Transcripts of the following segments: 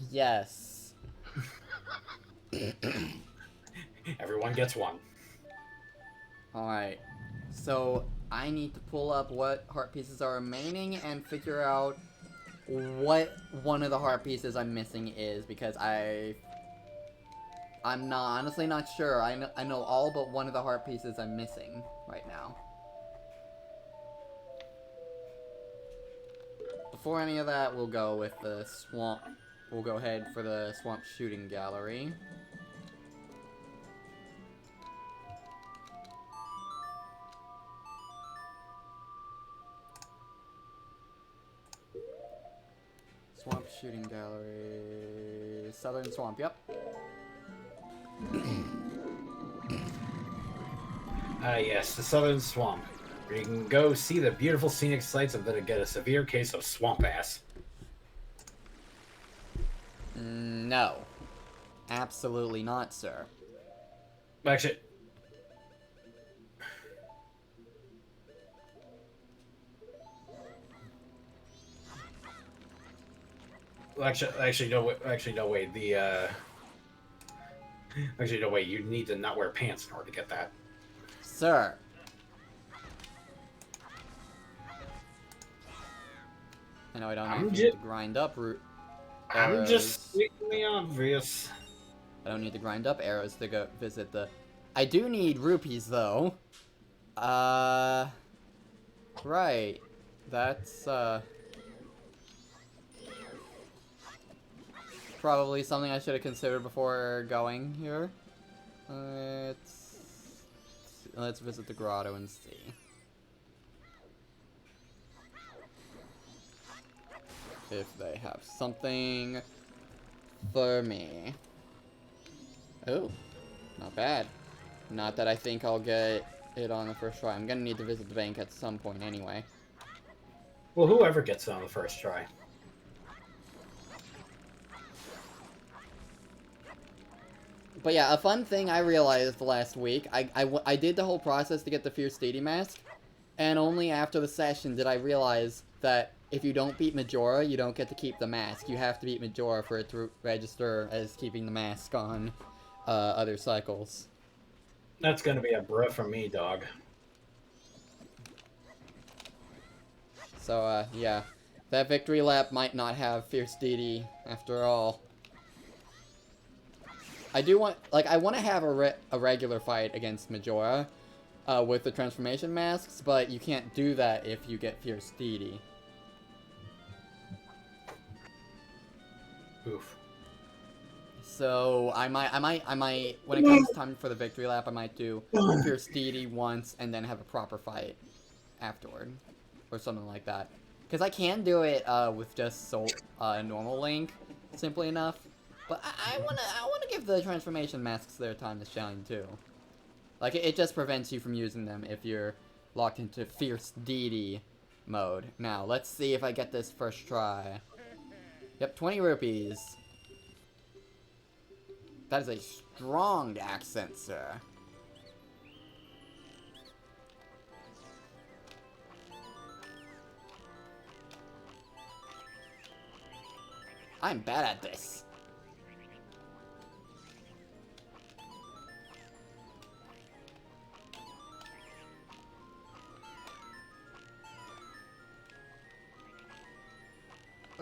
Yes. Everyone gets one. Alright. So, I need to pull up what heart pieces are remaining and figure out what one of the heart pieces I'm missing is, because I'm not honestly not sure. I know all but one of the heart pieces I'm missing right now. Before any of that, we'll go with the swamp. We'll go ahead for the swamp shooting gallery. Swamp shooting gallery. Southern swamp, yep. Yes, the Southern Swamp, where you can go see the beautiful scenic sights and then get a severe case of swamp ass. No. Absolutely not, sir. Actually, actually, no, wait. Actually, no, wait. You need to not wear pants in order to get that. Sir. I know I don't I'm actually need just, to grind up I'm just arrows. stating the obvious. I don't need to grind up arrows to go visit the... I do need rupees, though. Right. That's, probably something I should have considered before going here. Let's visit the grotto and see. If they have something for me. Oh, not bad. Not that I think I'll get it on the first try. I'm gonna need to visit the bank at some point anyway. Well, whoever gets it on the first try. But yeah, a fun thing I realized last week, I did the whole process to get the Fierce Deity mask, and only after the session did I realize that if you don't beat Majora, you don't get to keep the mask. You have to beat Majora for it to register as keeping the mask on other cycles. That's gonna be a bruh from me, dog. So, yeah. That victory lap might not have Fierce Deity after all. I do want, like, I want to have a regular fight against Majora with the transformation masks, but you can't do that if you get Fierce Deity. Oof. So I might, when it comes time for the victory lap, I might do Fierce Deity once and then have a proper fight afterward, or something like that. Because I can do it with just normal Link, simply enough. But I wanna give the transformation masks their time to shine too. Like it just prevents you from using them if you're locked into Fierce Deity mode. Now let's see if I get this first try. Yep, 20 rupees. That is a strong accent, sir. I'm bad at this.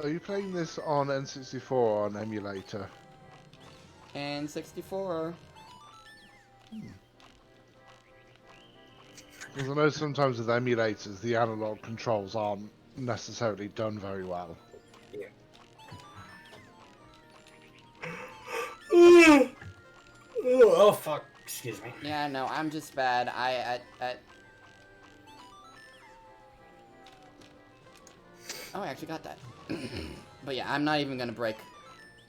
Are you playing this on N64 or on emulator? And 64. Because I know sometimes with emulators, the analog controls aren't necessarily done very well. Yeah. Oh fuck! Excuse me. Yeah, no, I'm just bad. Oh, I actually got that. But yeah, I'm not even gonna break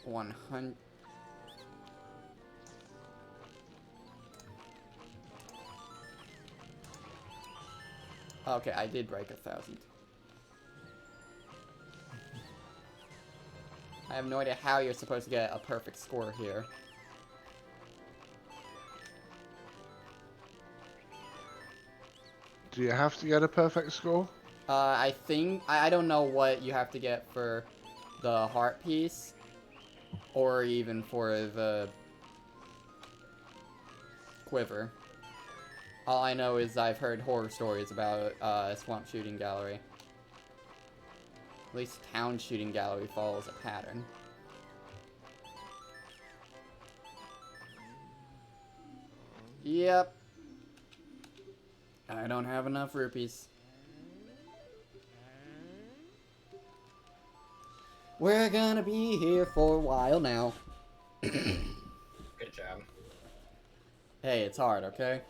100. Okay, I did break 1,000. I have no idea how you're supposed to get a perfect score here. Do you have to get a perfect score? I think... I don't know what you have to get for the heart piece, or even for the quiver. All I know is I've heard horror stories about Swamp Shooting Gallery. At least Town Shooting Gallery follows a pattern. Yep. I don't have enough rupees. We're gonna be here for a while now. Good job. Hey, it's hard, okay?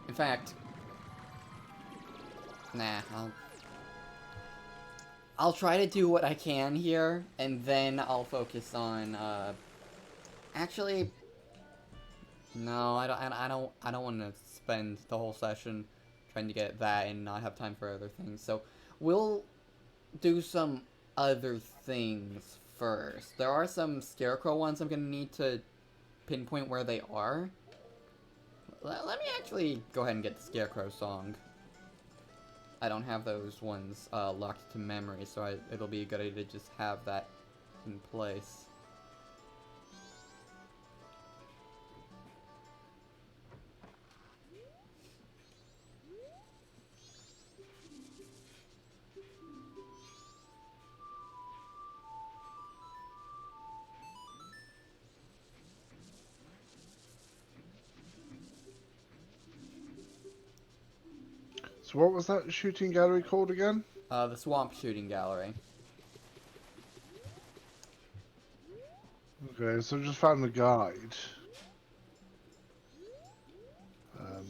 In fact, nah, I'll try to do what I can here, and then I'll focus on, actually, no, I don't want to spend the whole session trying to get that and not have time for other things, so we'll do some other things first. There are some Scarecrow ones I'm gonna need to pinpoint where they are. Let me actually go ahead and get the Scarecrow song. I don't have those ones locked to memory, so it'll be a good idea to just have that in place. So what was that shooting gallery called again? The Swamp Shooting Gallery. Okay, so I just found the guide. Um,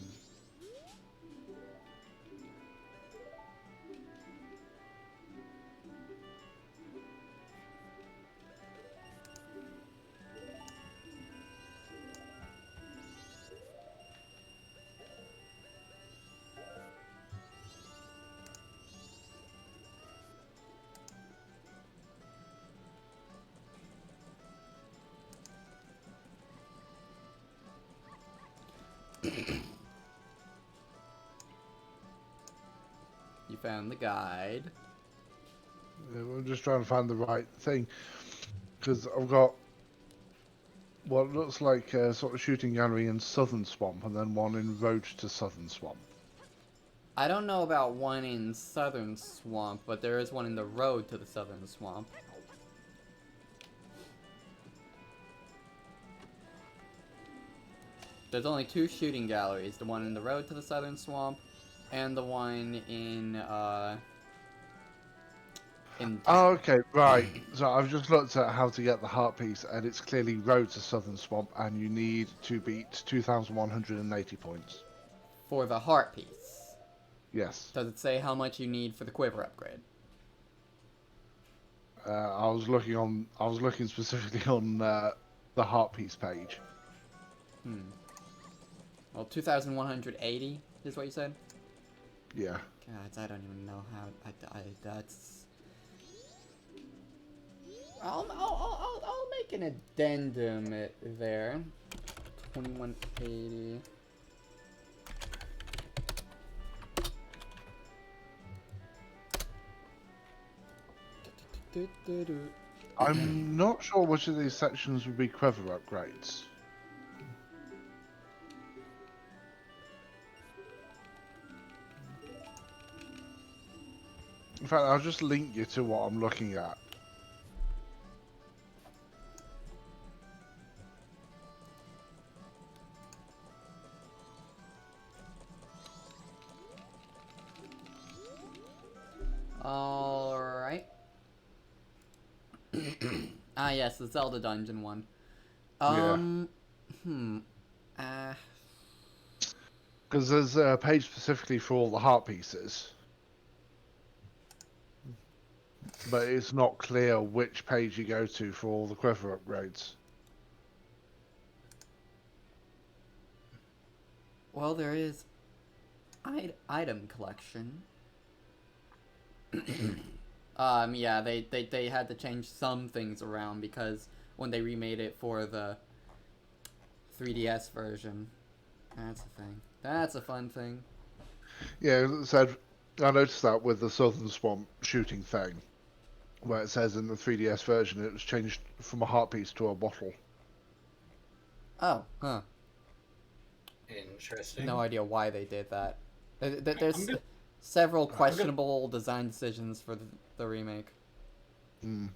You found the guide. I'm just trying to find the right thing. Because I've got what looks like a sort of shooting gallery in Southern Swamp, and then one in Road to Southern Swamp. I don't know about one in Southern Swamp, but there is one in the road to the Southern Swamp. There's only two shooting galleries, the one in the road to the Southern Swamp, and the one in Oh, okay, right. So I've just looked at how to get the heart piece, and it's clearly Road to Southern Swamp, and you need to beat 2,180 points. for the heart piece. Yes. Does it say how much you need for the quiver upgrade? I was looking specifically on the heart piece page. Well, 2,180 is what you said? Yeah. God, I don't even know how. That's. I'll make an addendum there. 2180. I'm not sure which of these sections would be quiver upgrades. In fact, I'll just link you to what I'm looking at. Alright. Ah, yes, the Zelda dungeon one. Because there's a page specifically for all the heart pieces. But it's not clear which page you go to for all the quiver upgrades. Well, there is item collection. Yeah, they had to change some things around because when they remade it for the 3DS version. That's a thing. That's a fun thing. Yeah, it said I noticed that with the Southern Swamp shooting thing, where it says in the 3DS version it was changed from a heart piece to a bottle. Oh, huh. Interesting. No idea why they did that. I'm There's good. several gonna- questionable design decisions for the remake. Mm.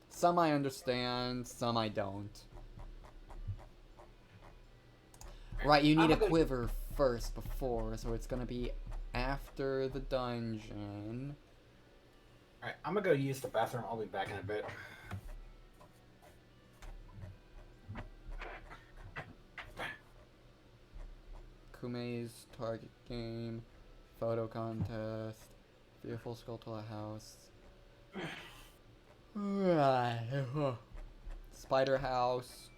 Some I understand, some I don't. Right, you need a quiver first before, so it's gonna be after the dungeon. Alright, I'm gonna go use the bathroom. I'll be back in a bit. Kume's target game, photo contest, Fearful Skulltula House. Spider House.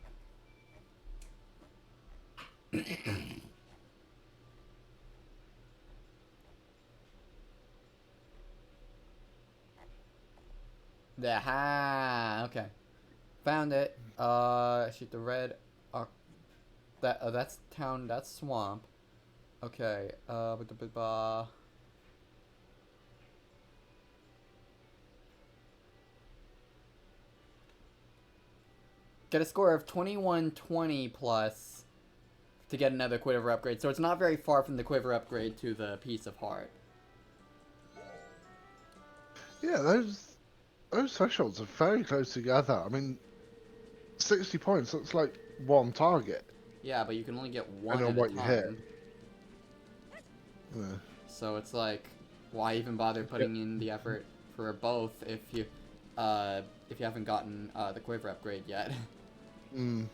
Okay. Found it. Shoot the red. That's town. That's swamp. Okay. Get a score of 2120 plus to get another quiver upgrade. So it's not very far from the quiver upgrade to the piece of heart. Yeah, those thresholds are very close together. I mean, 60 points, that's like one target. Yeah, but you can only get one Depending at on a what you hit. time. Yeah. So it's like, why even bother putting in the effort for both if you haven't gotten the quiver upgrade yet? Mm.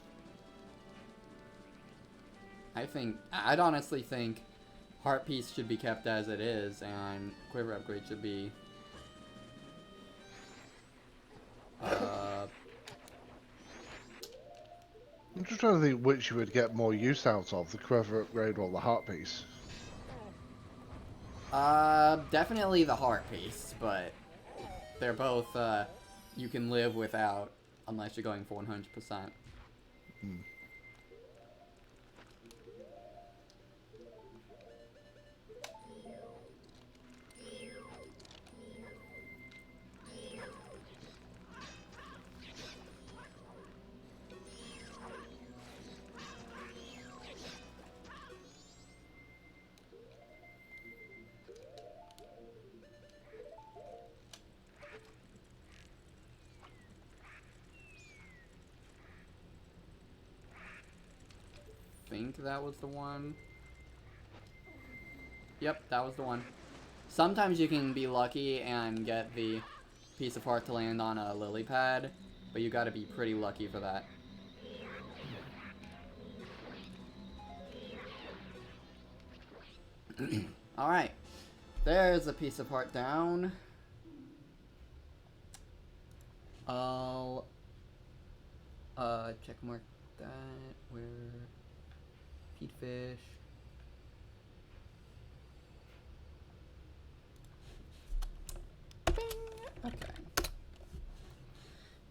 I'd honestly think heart piece should be kept as it is, and quiver upgrade should be I'm just trying to think which you would get more use out of, the quiver upgrade or the heart piece. definitely the heart piece, but they're both you can live without unless you're going for 100%. Mm. Think that was the one. Yep, that was the one. Sometimes you can be lucky and get the piece of heart to land on a lily pad, but you gotta be pretty lucky for that. Alright. There's a piece of heart down. I'll check mark that where feed fish. Bing! Okay.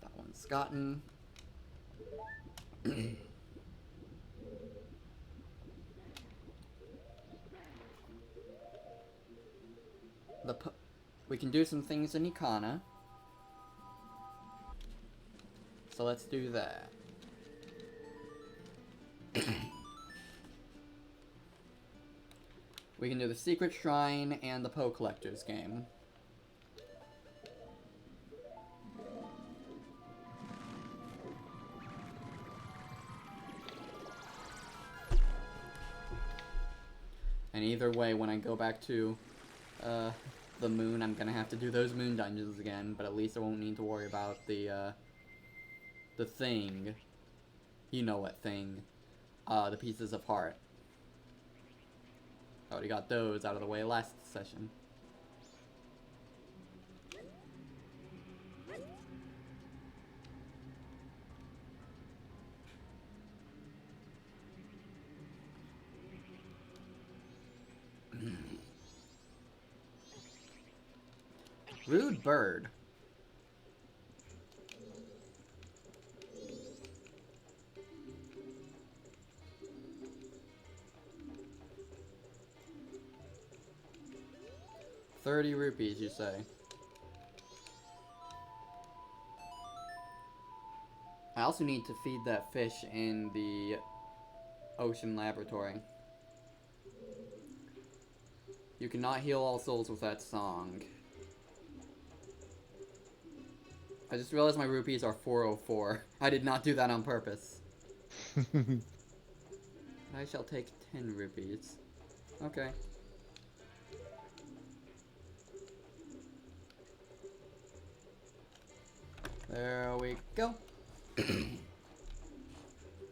That one's gotten. We can do some things in Ikana. So let's do that. We can do the Secret Shrine and the Poe Collector's game. And either way, when I go back to the moon, I'm gonna have to do those moon dungeons again, but at least I won't need to worry about the thing. You know what thing. The pieces of heart. Already got those out of the way last session. Rude bird. 30 rupees, you say? I also need to feed that fish in the ocean laboratory. You cannot heal all souls with that song. I just realized my rupees are 404. I did not do that on purpose. I shall take 10 rupees. Okay. There we go.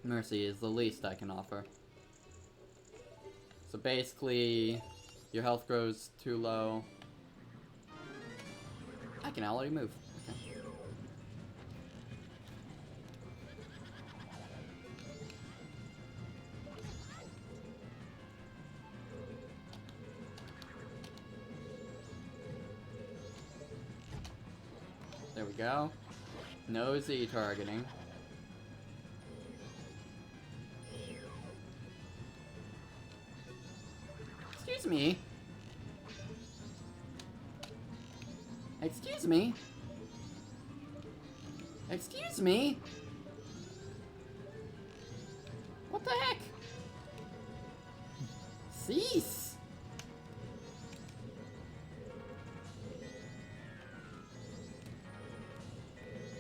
Mercy is the least I can offer. So basically, your health grows too low. I can already move. Okay. There we go. No Z targeting. Excuse me. Excuse me. Excuse me. What the heck? Cease.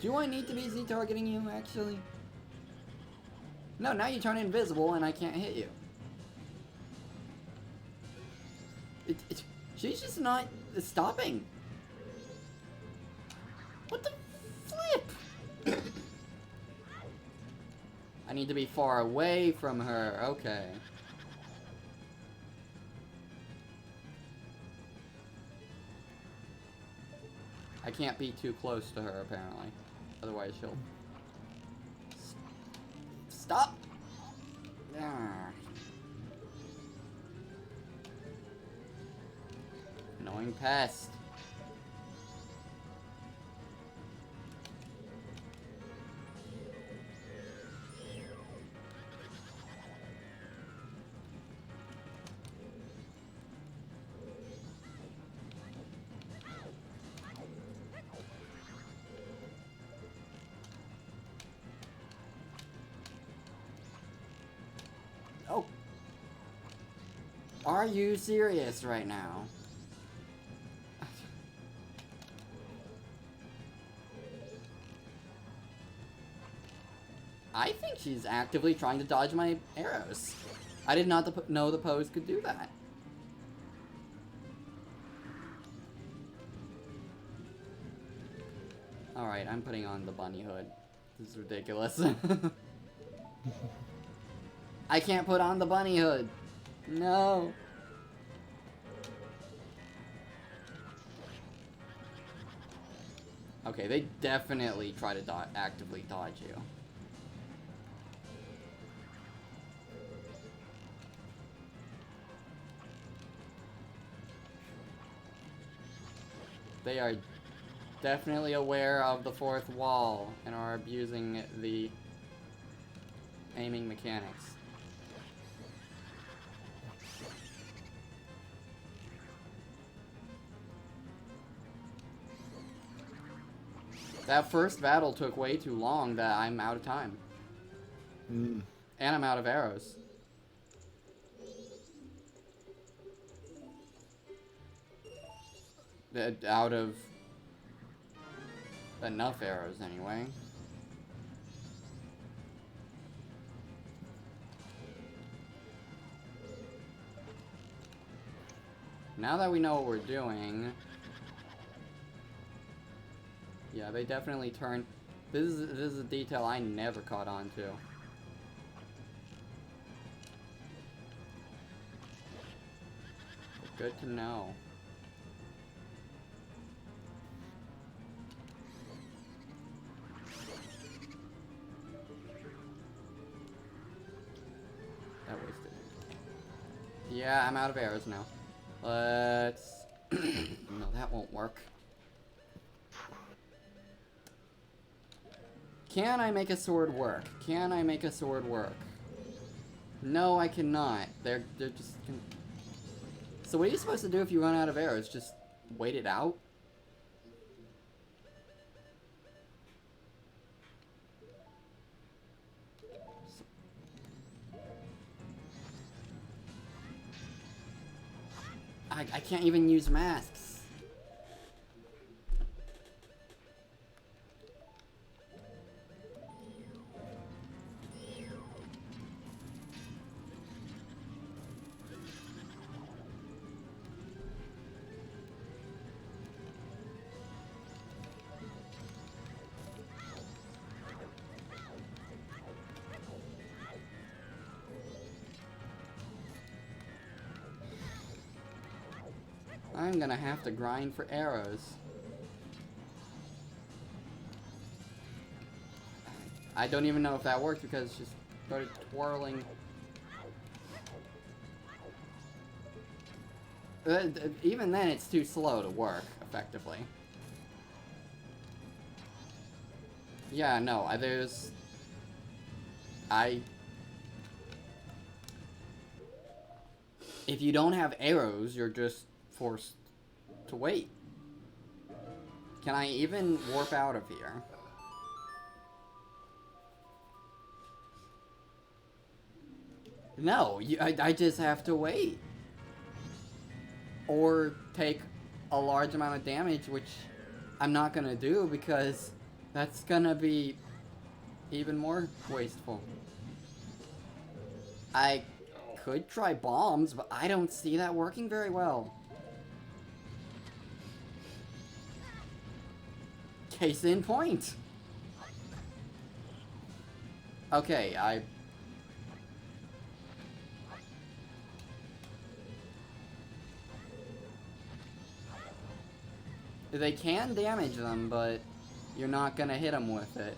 Do I need to be Z targeting you, actually? No, now you turn invisible and I can't hit you. She's just not stopping. What the flip? I need to be far away from her. Okay. I can't be too close to her, apparently. Otherwise she'll... Stop! Ah. Annoying pest. Oh. Are you serious right now? I think she's actively trying to dodge my arrows. I did not know the pose could do that. Alright, I'm putting on the bunny hood. This is ridiculous. I can't put on the bunny hood. No. Okay, they definitely try to actively dodge you. They are definitely aware of the fourth wall and are abusing the aiming mechanics. That first battle took way too long that I'm out of time. And I'm out of arrows. Out of enough arrows, anyway. Now that we know what we're doing... Yeah, they definitely turn... This is a detail I never caught on to. Good to know. That wasted it. Yeah, I'm out of arrows now. Let's... No, that won't work. Can I make a sword work? Can I make a sword work? No, I cannot. They're just... So what are you supposed to do if you run out of arrows? Just wait it out? I can't even use masks. I'm gonna have to grind for arrows. I don't even know if that worked because it just started twirling. Even then, it's too slow to work effectively. Yeah, no, there's... If you don't have arrows, you're just forced to wait. Can I even warp out of here? No, I just have to wait. Or take a large amount of damage, which I'm not gonna do because that's gonna be even more wasteful. I could try bombs, but I don't see that working very well. Case in point. Okay, they can damage them, but you're not gonna hit them with it.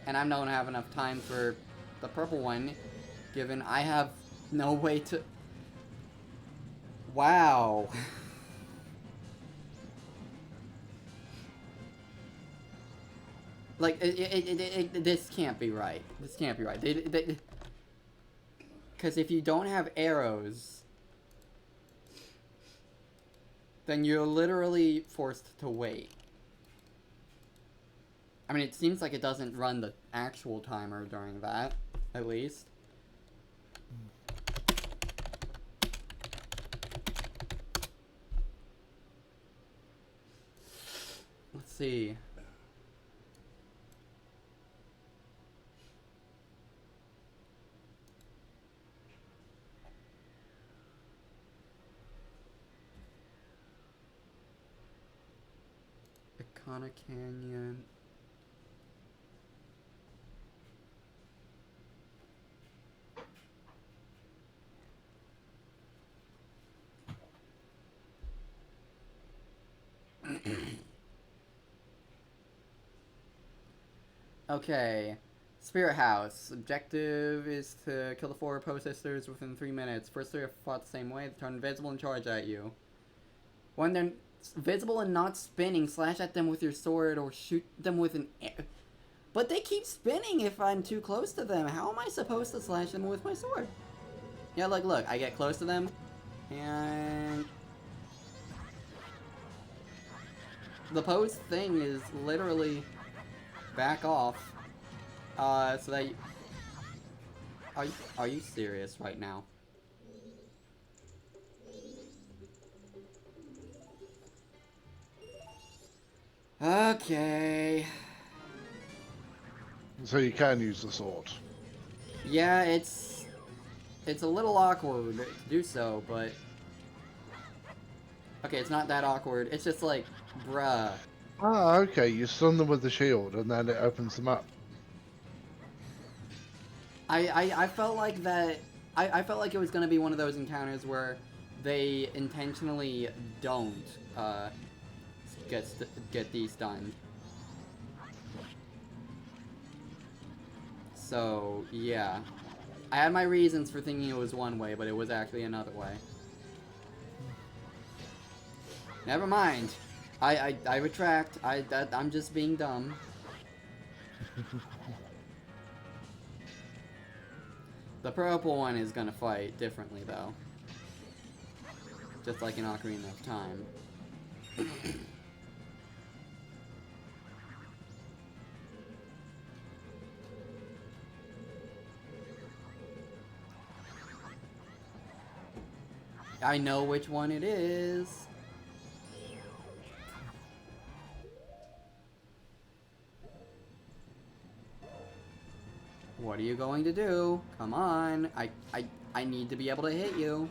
And I don't have enough time for the purple one, given I have no way to... Wow. Like, this can't be right. This can't be right. Because if you don't have arrows, then you're literally forced to wait. I mean, it seems like it doesn't run the actual timer during that, at least. Let's see. Icona Canyon. Okay. Spirit House. Objective is to kill the 4 protesters within 3 minutes. First 3 are fought the same way. They turn invisible and charge at you. When they're visible and not spinning, slash at them with your sword or shoot them with an arrow. But they keep spinning if I'm too close to them. How am I supposed to slash them with my sword? Yeah, like, look. I get close to them. And... the pose thing is literally back off. So that you... Are you serious right now? Okay. So you can use the sword. Yeah, it's a little awkward to do so, but... okay, it's not that awkward. It's just like, bruh. Ah, okay. You stun them with the shield, and then it opens them up. I felt like that... I felt like it was gonna be one of those encounters where they intentionally don't, get these done. So, yeah. I had my reasons for thinking it was one way, but it was actually another way. Never mind. I retract. I'm just being dumb. The purple one is gonna fight differently, though. Just like in Ocarina of Time. I know which one it is. What are you going to do? Come on. I need to be able to hit you.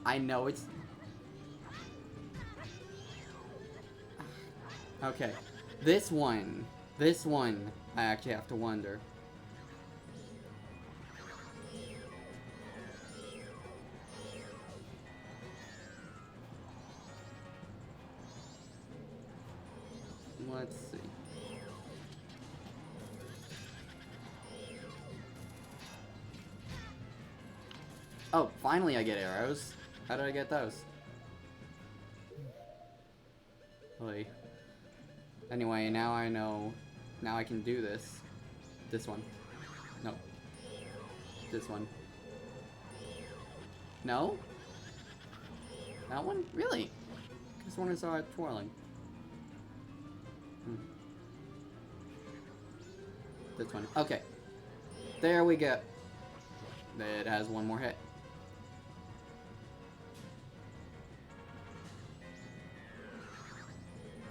I know it's... Okay. This one, I actually have to wonder. Let's see. Oh, finally I get arrows. How did I get those? Really? Anyway, now I know. Now I can do this. This one. No. This one. No? That one? Really? This one I saw it twirling. This one. Okay. There we go. It has one more hit.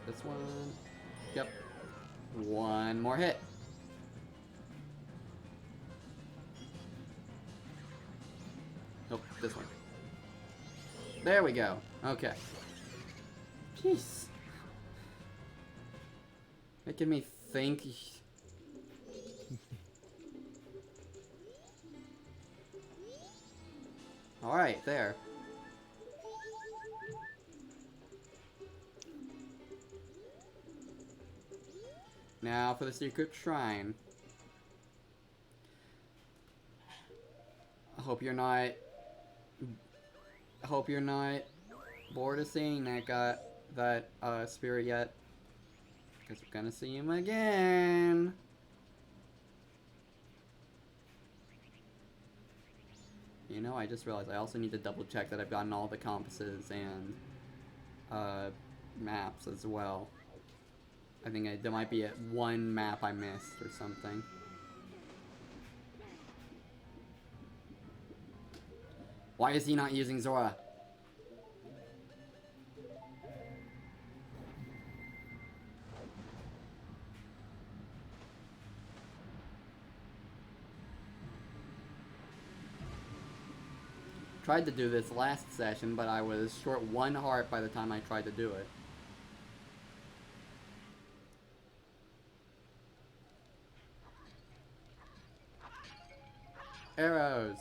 This one. Yep. One more hit. Nope, this one. There we go. Okay. Jeez. Making me think. Alright, there. Now for the secret shrine. I hope you're not bored of seeing that spirit yet. Because we're gonna see him again. You know, I just realized I also need to double check that I've gotten all the compasses and maps as well. I think there might be one map I missed or something. Why is he not using Zora? Tried to do this last session, but I was short one heart by the time I tried to do it. Arrows.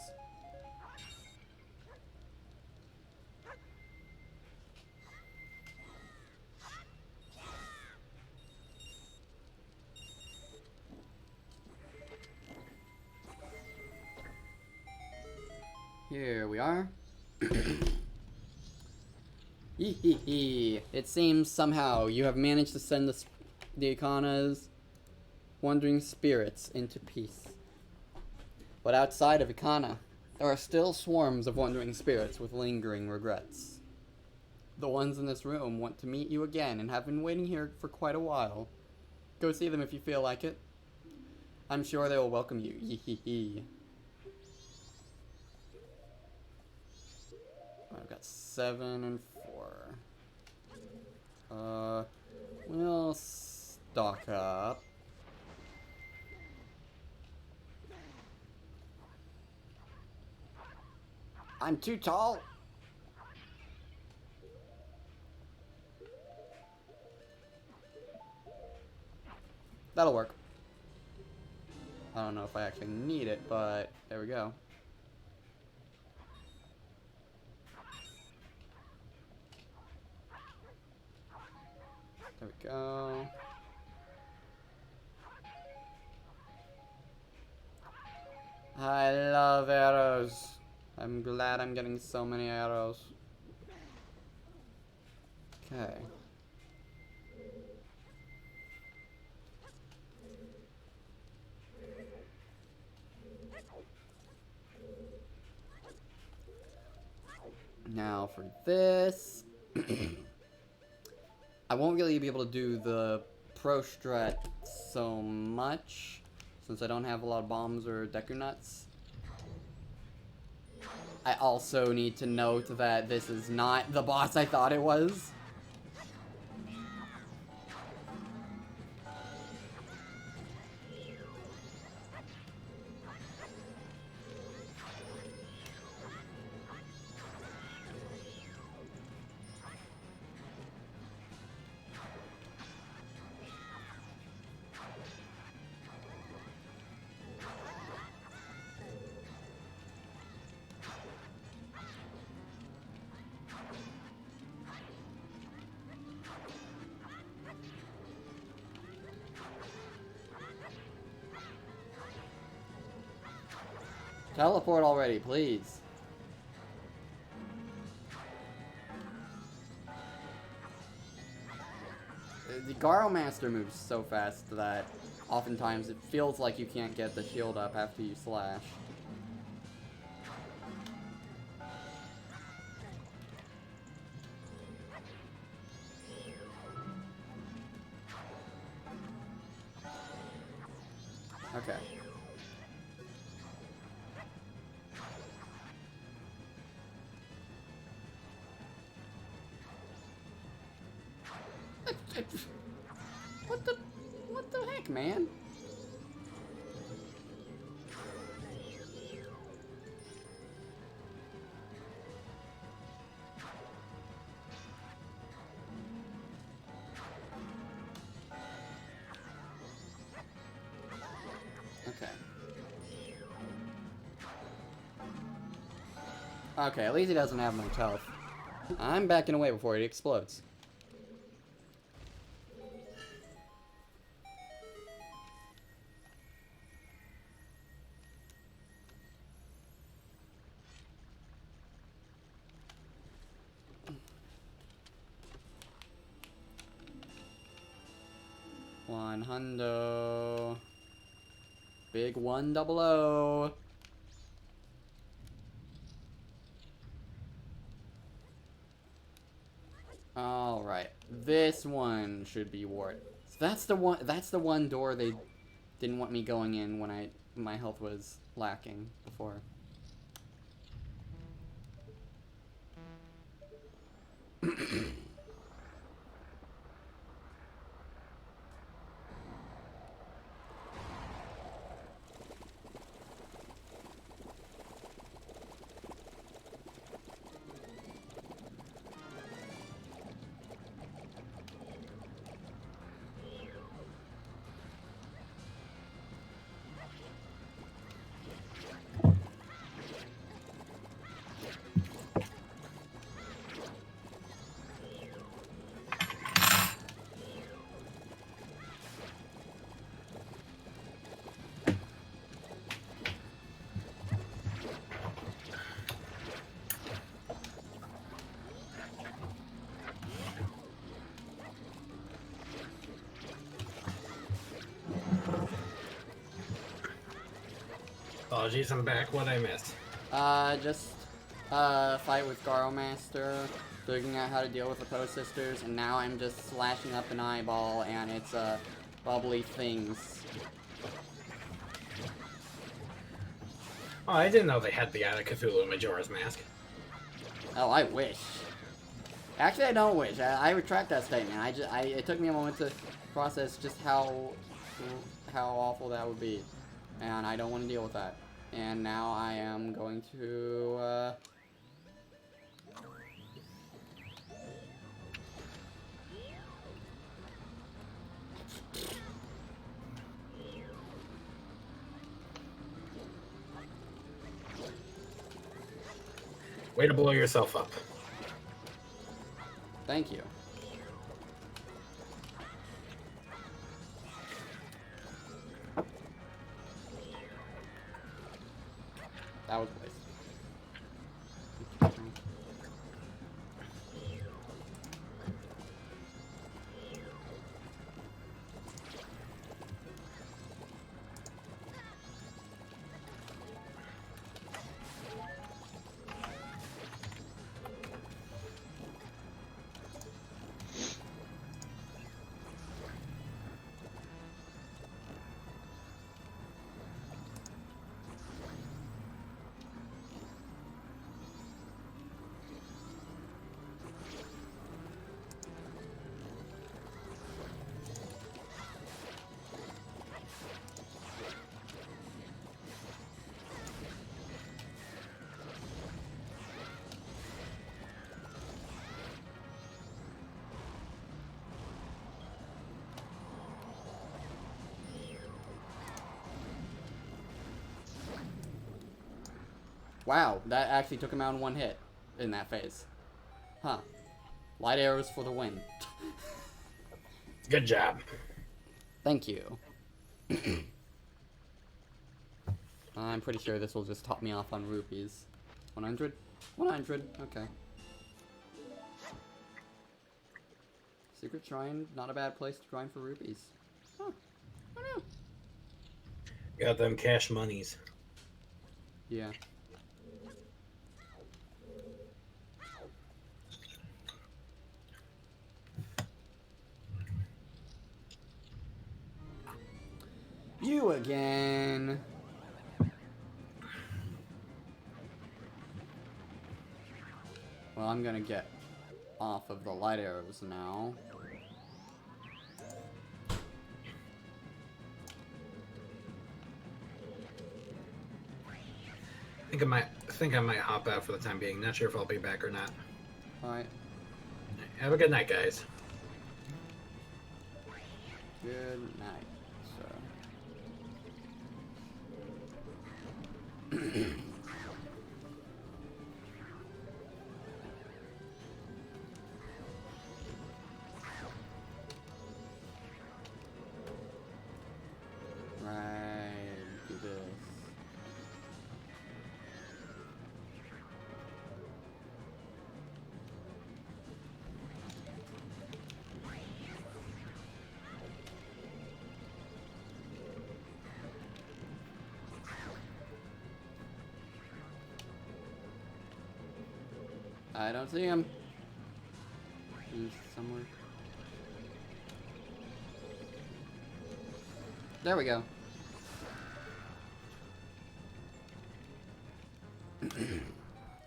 Here we are. It seems somehow you have managed to send the Ikana's wandering spirits into peace. But outside of Ikana, there are still swarms of wandering spirits with lingering regrets. The ones in this room want to meet you again and have been waiting here for quite a while. Go see them if you feel like it. I'm sure they will welcome you. I've got 7 and 4. We'll stock up. I'm too tall. That'll work. I don't know if I actually need it, but there we go. There we go. I love arrows. I'm glad I'm getting so many arrows. Okay. Now for this, I won't really be able to do the pro strat so much since I don't have a lot of bombs or Deku Nuts. I also need to note that this is not the boss I thought it was. Teleport already, please. The Garo Master moves so fast that oftentimes it feels like you can't get the shield up after you slash. Okay. What the heck, man? Okay. Okay, at least he doesn't have much health. I'm backing away before it explodes. One hundo. Big 100. Alright. This one should be ward. So that's the one door they didn't want me going in when my health was lacking before. Apologies, I'm back. What I missed? Just fight with Garo Master, figuring out how to deal with the Poe Sisters, and now I'm just slashing up an eyeball, and it's, bubbly things. Oh, I didn't know they had the Eye of Cthulhu Majora's Mask. Oh, I wish. Actually, I don't wish. I retract that statement. It took me a moment to process just how awful that would be, and I don't want to deal with that. And now I am going to, Way to blow yourself up. Thank you. That was a waste. Wow, that actually took him out in one hit in that phase. Huh. Light arrows for the win. Good job. Thank you. I'm pretty sure this will just top me off on rupees. 100? 100, okay. Secret Shrine, not a bad place to grind for rupees. Huh. I don't know. Got them cash monies. Yeah. You again. Well, I'm gonna get off of the light arrows now. I might hop out for the time being. Not sure if I'll be back or not. Alright. Have a good night, guys. Good night, sir. Right, do this. I don't see him. He's somewhere. There we go.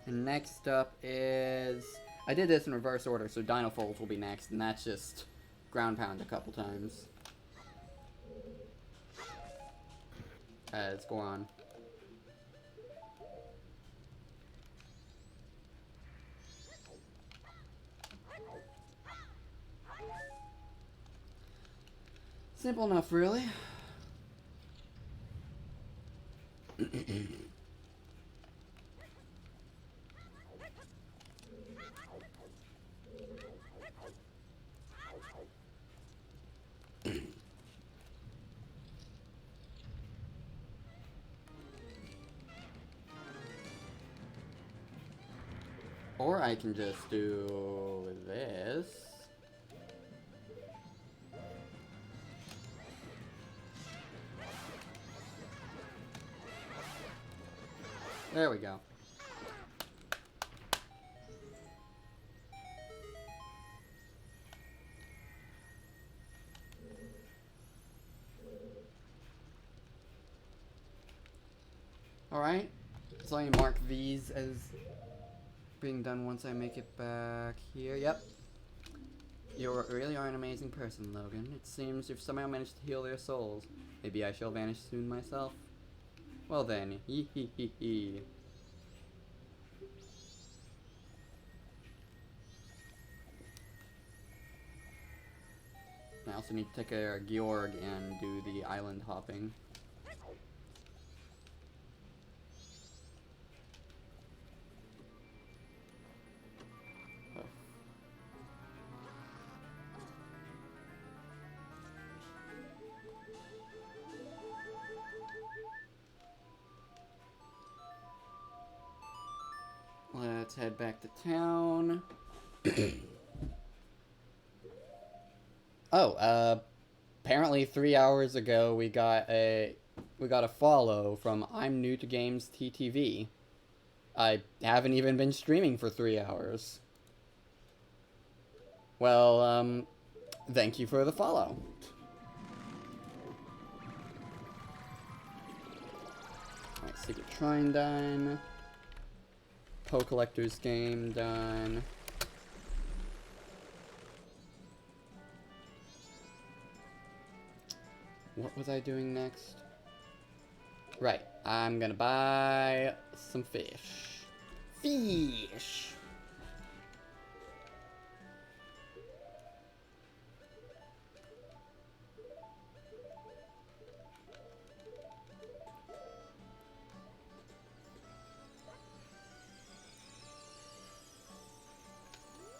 And next up is... I did this in reverse order, so Dino Folds will be next, and that's just ground pound a couple times. As Goron. Simple enough, really. Or I can just do this. There we go. Alright, so I mark these as being done once I make it back here. Yep. You really are an amazing person, Logan. It seems you've somehow managed to heal their souls. Maybe I shall vanish soon myself. Well then, hee hee hee hee. I also need to take a Georg and do the island hopping. Oh. Let's head back to town. Oh, apparently 3 hours ago we got a follow from I'm New to Games TTV. I haven't even been streaming for 3 hours. Well, thank you for the follow. Alright, Secret Shrine done. Poe Collector's game done. What was I doing next? Right, I'm gonna buy some fish. Fish!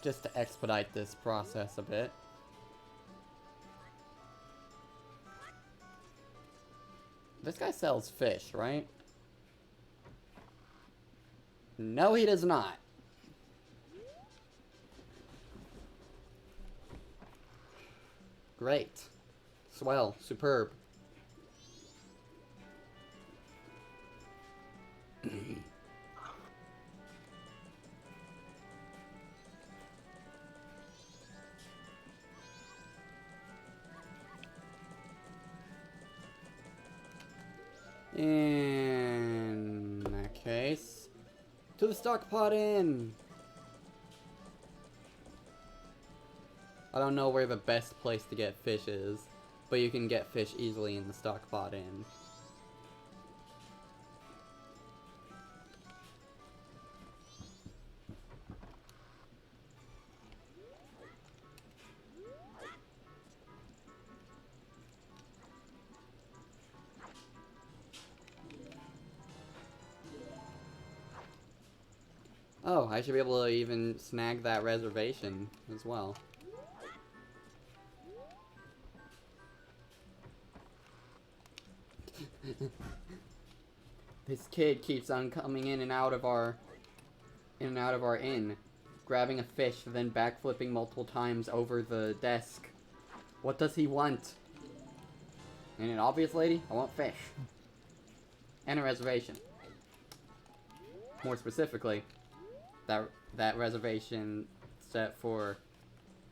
just to expedite this process a bit. This guy sells fish, right? No, he does not. Great. Swell. Superb. In that case, to the stock pot inn. I don't know where the best place to get fish is, but you can get fish easily in the stock pot inn. Oh, I should be able to even snag that reservation as well. This kid keeps on coming in and out of our inn, grabbing a fish, then backflipping multiple times over the desk. What does he want? Ain't it obvious, lady? I want fish. And a reservation. More specifically, that reservation set for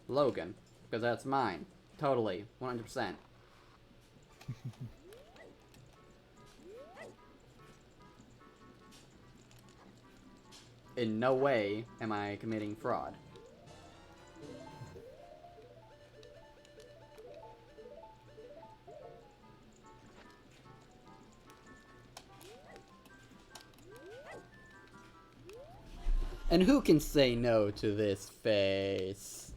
Logan, because that's mine. Totally. 100%. In no way am I committing fraud. And who can say no to this face?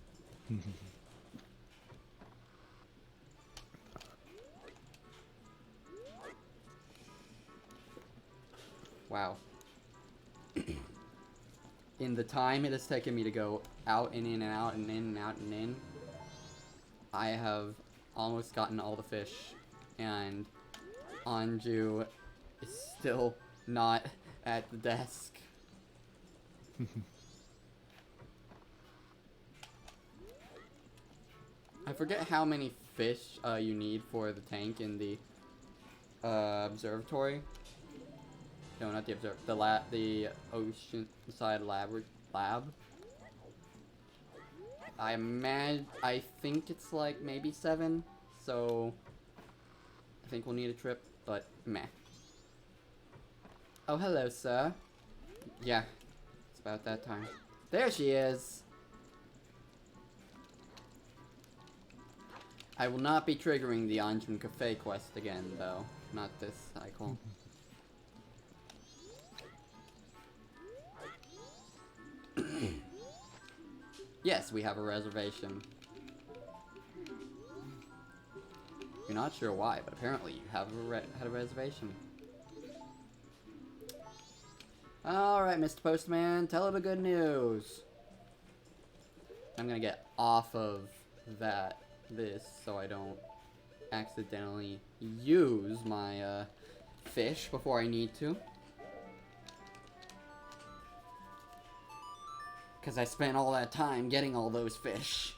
Wow. In the time it has taken me to go out and in and out and in and out and in, I have almost gotten all the fish, and Anju is still not at the desk. I forget how many fish you need for the tank in the observatory. No, not the the oceanside lab. I think it's like maybe 7, so I think we'll need a trip, but meh. Oh, hello, sir. Yeah, it's about that time. There she is! I will not be triggering the Anjum Cafe quest again, though. Not this cycle. Yes, we have a reservation. You're not sure why, but apparently you have had a reservation. Alright, Mr. Postman, tell her the good news. I'm gonna get off of this so I don't accidentally use my fish before I need to. Because I spent all that time getting all those fish.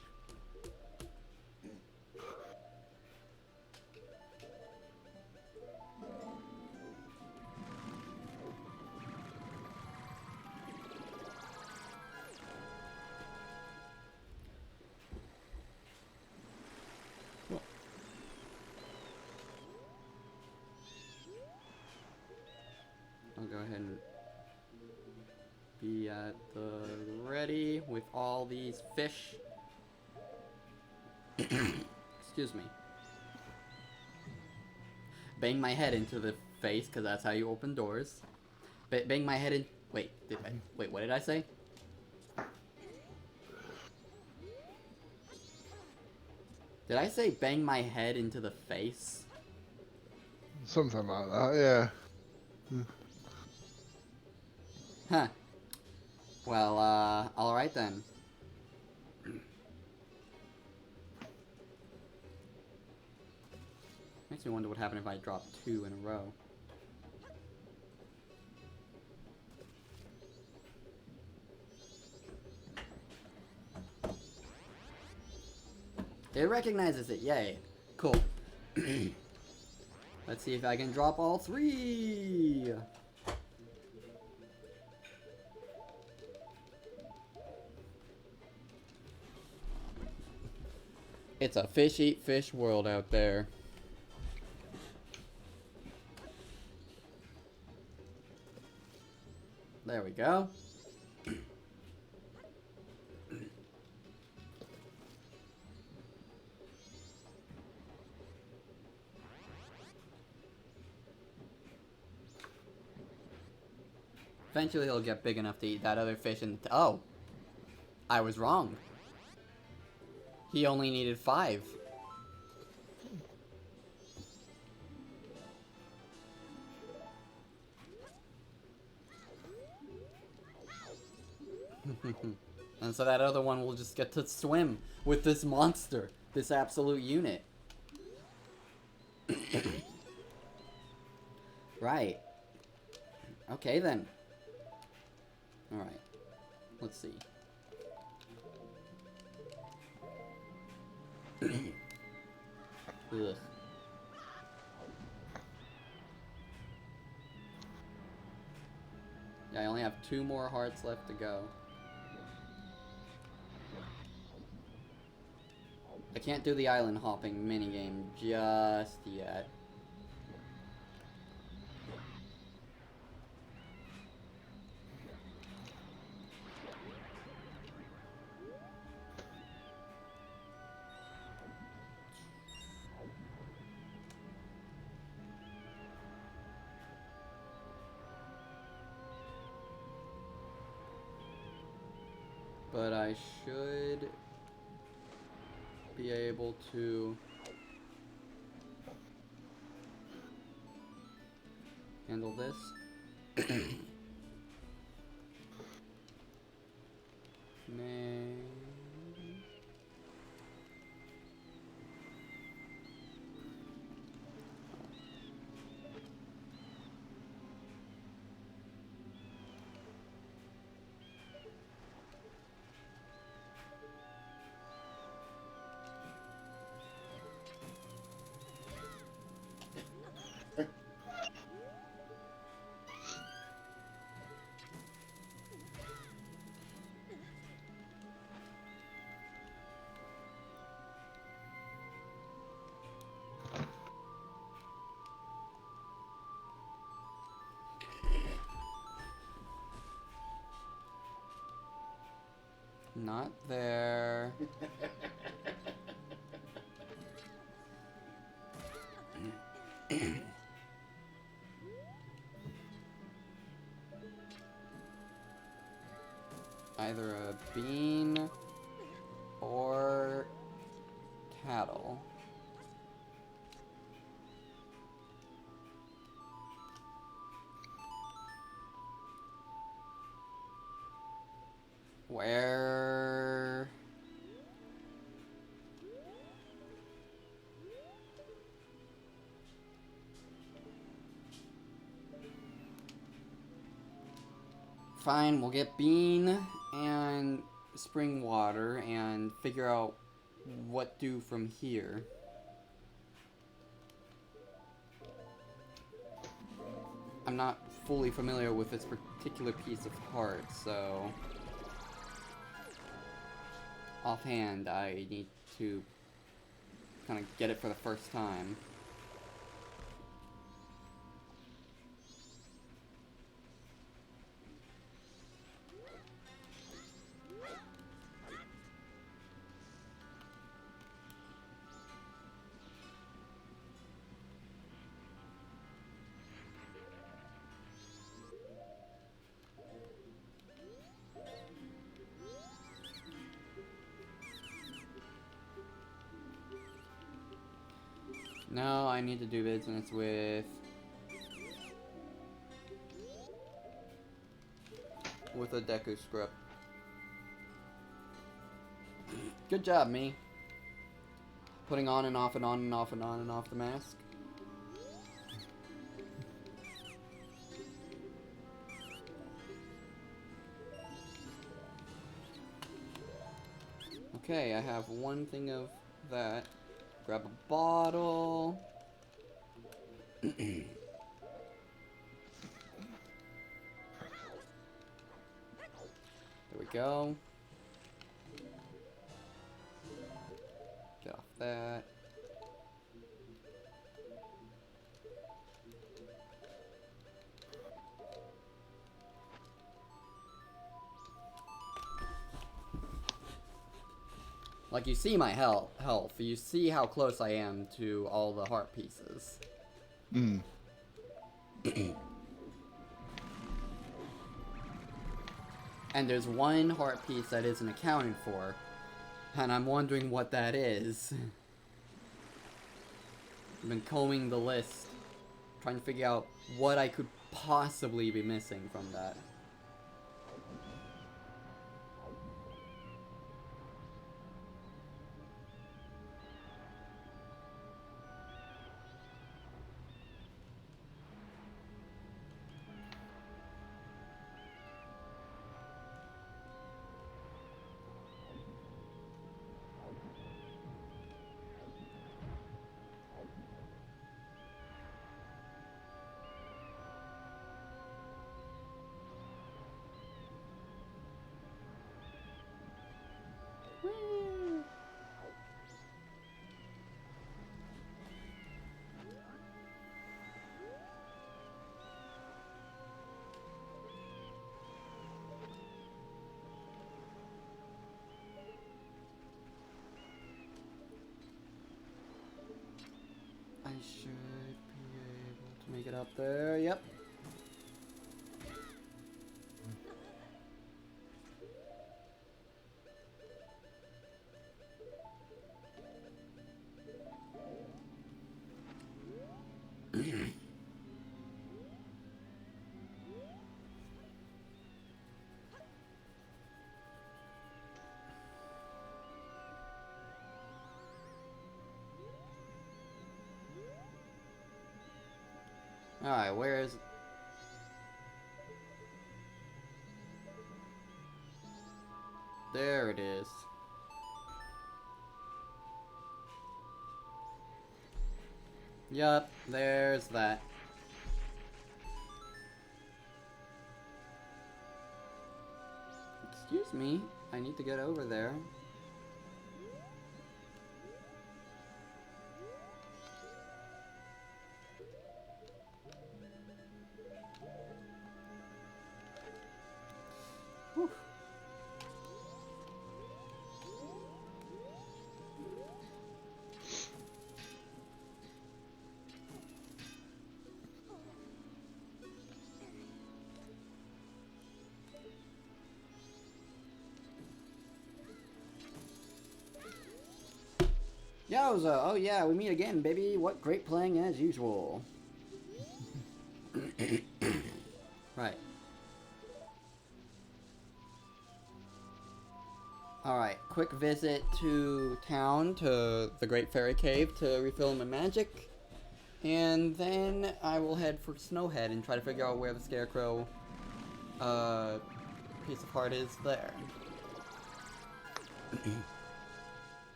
I'll go ahead and be at the ready with all these fish. Excuse me. Bang my head into the face, because that's how you open doors. Bang my head in... Wait, wait, what did I say? Did I say bang my head into the face? Something like that, yeah. Huh. Well, alright then. Makes me wonder what happened if I dropped 2 in a row. It recognizes it, yay. Cool. Let's see if I can drop all 3! It's a fish eat fish world out there. There we go. Eventually he'll get big enough to eat that other fish and... Oh! I was wrong. He only needed 5. And so that other one will just get to swim with this monster. This absolute unit. Right. Okay then. Alright. Let's see. Ugh. Yeah, I only have 2 more hearts left to go. I can't do the island hopping minigame just yet. But I should be able to handle this. Nay. Not there. Either a bean or cattle. Where? Fine, we'll get bean and spring water and figure out what do from here. I'm not fully familiar with this particular piece of heart, so offhand I need to kind of get it for the first time. No, I need to do business with a Deku script. Good job, me. Putting on and off and on and off and on and off the mask. Okay, I have one thing of that. Grab a bottle. There we go. Get off that. Like, you see my health. You see how close I am to all the heart pieces. Hmm. And there's one heart piece that isn't accounted for. And I'm wondering what that is. I've been combing the list, trying to figure out what I could possibly be missing from that. I should be able to make it up there. Yep. Alright, where is... There it is. Yup, there's that. Excuse me, I need to get over there. Whew. Yowza! Oh yeah, we meet again, baby. What great playing as usual. Right. Alright, quick visit to town, to the Great Fairy Cave to refill my magic. And then I will head for Snowhead and try to figure out where the Scarecrow piece of heart is there.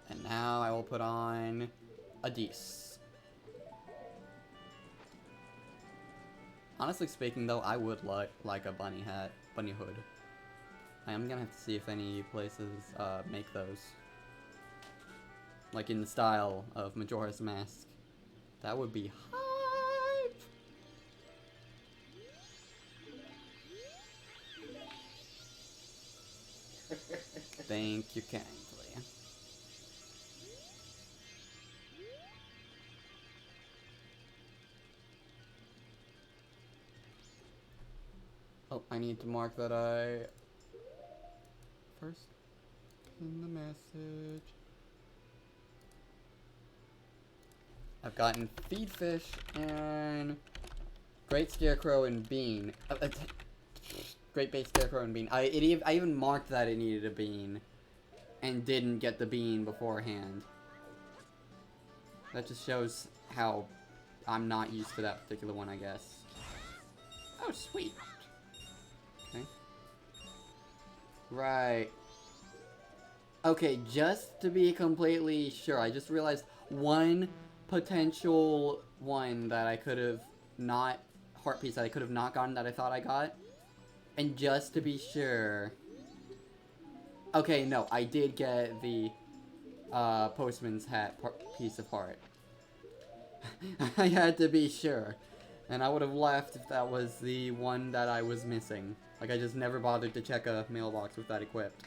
And now I will put on a Dees. Honestly speaking though, I would like a bunny hat, bunny hood. I am gonna have to see if any places make those. Like in the style of Majora's Mask. That would be hype! Thank you kindly. Oh, I need to mark that I first pin the message. I've gotten Feed Fish and Great Scarecrow and Bean. Great Base Scarecrow and Bean. I even marked that it needed a bean and didn't get the bean beforehand. That just shows how I'm not used to that particular one, I guess. Oh, sweet. Okay. Right. Okay, just to be completely sure, I just realized one potential one that I could have not... Heart piece that I could have not gotten that I thought I got. And just to be sure... Okay, no, I did get the postman's hat piece of heart. I had to be sure. And I would have left if that was the one that I was missing. Like, I just never bothered to check a mailbox with that equipped.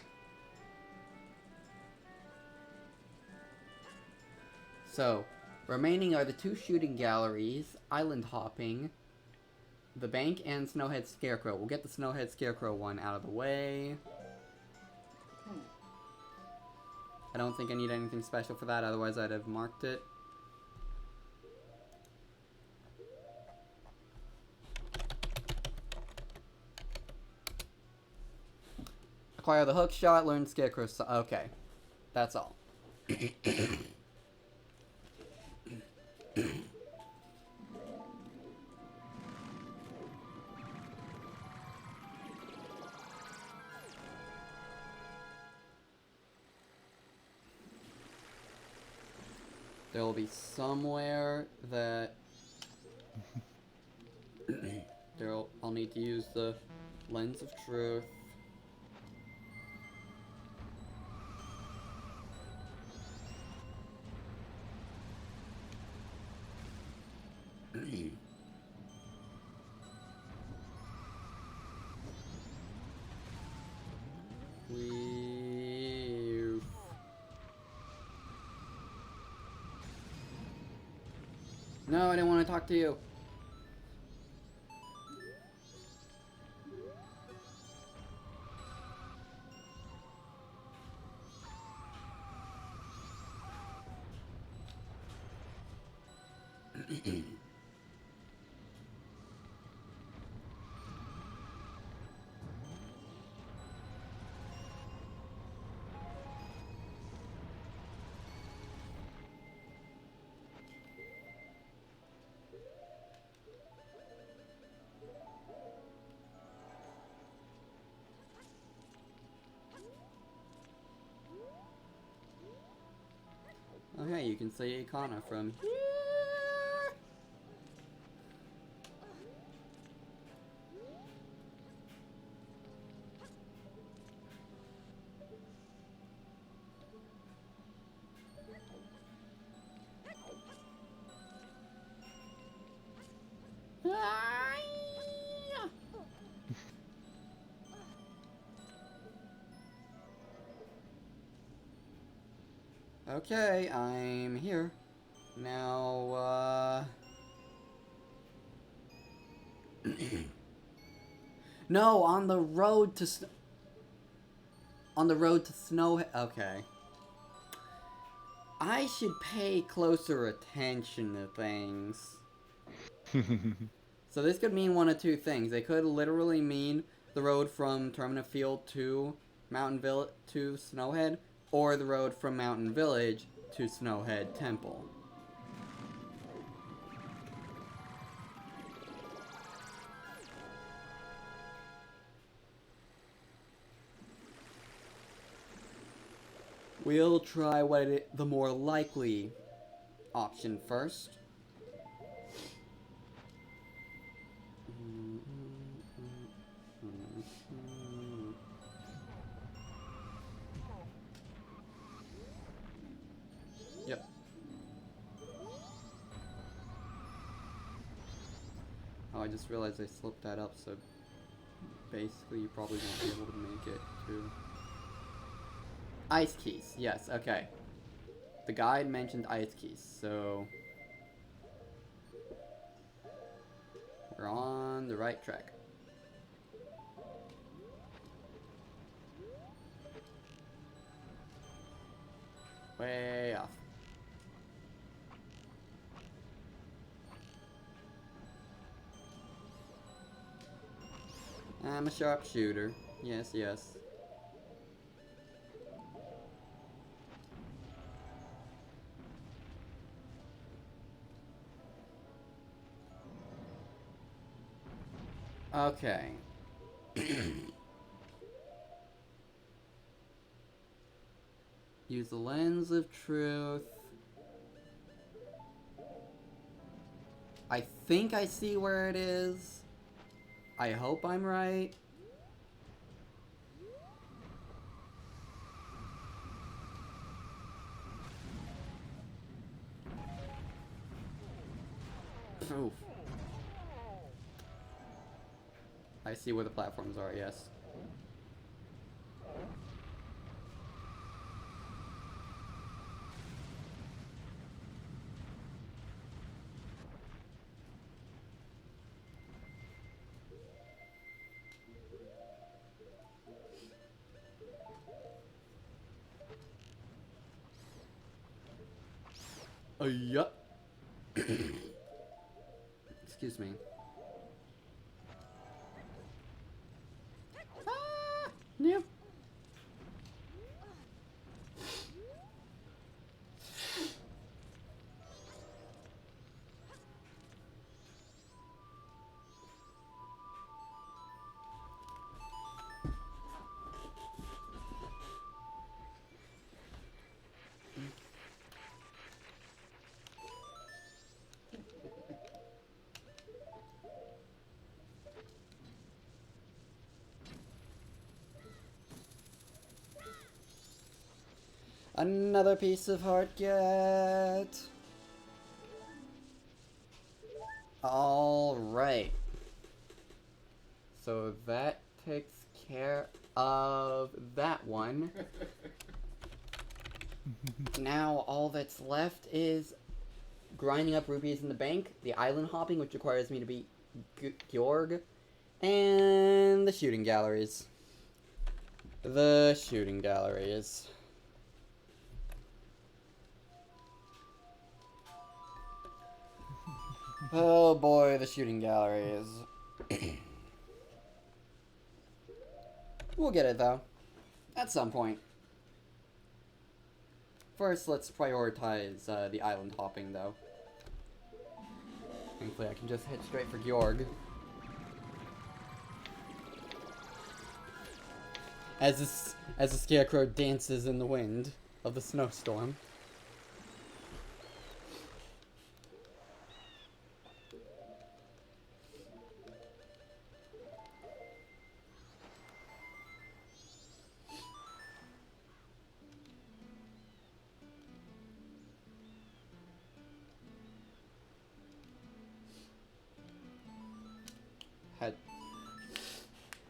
So, remaining are the 2 shooting galleries, island hopping, the bank, and Snowhead Scarecrow. We'll get the Snowhead Scarecrow one out of the way. I don't think I need anything special for that, otherwise I'd have marked it. Acquire the hook shot, learn Scarecrow. Okay, that's all. There will be somewhere that I'll need to use the lens of truth. No, I didn't want to talk to you. Okay, you can see Ikana from here. Okay, I'm here. Now, no, on the road to Snow... Okay. I should pay closer attention to things. So this could mean one of two things. It could literally mean the road from Termina Field to to Snowhead, or the road from Mountain Village to Snowhead Temple. We'll try the more likely option first. Yep. Oh, I just realized I slipped that up, so basically you probably won't be able to make it to... Ice keys, yes, okay. The guide mentioned ice keys, so... we're on the right track. Way off. I'm a sharpshooter. Yes, yes. Okay. Use the lens of truth. I think I see where it is. I hope I'm right. Oof. I see where the platforms are, yes. Yup. Excuse me. Ah, yep. Another piece of heart get. Alright. So that takes care of that one. Now all that's left is grinding up rupees in the bank, the island hopping, which requires me to beat Georg, and the shooting galleries. The shooting galleries. Oh boy, the shooting galleries. We'll get it though. At some point. First, let's prioritize the island hopping though. Thankfully, I can just hit straight for Georg. As the scarecrow dances in the wind of the snowstorm.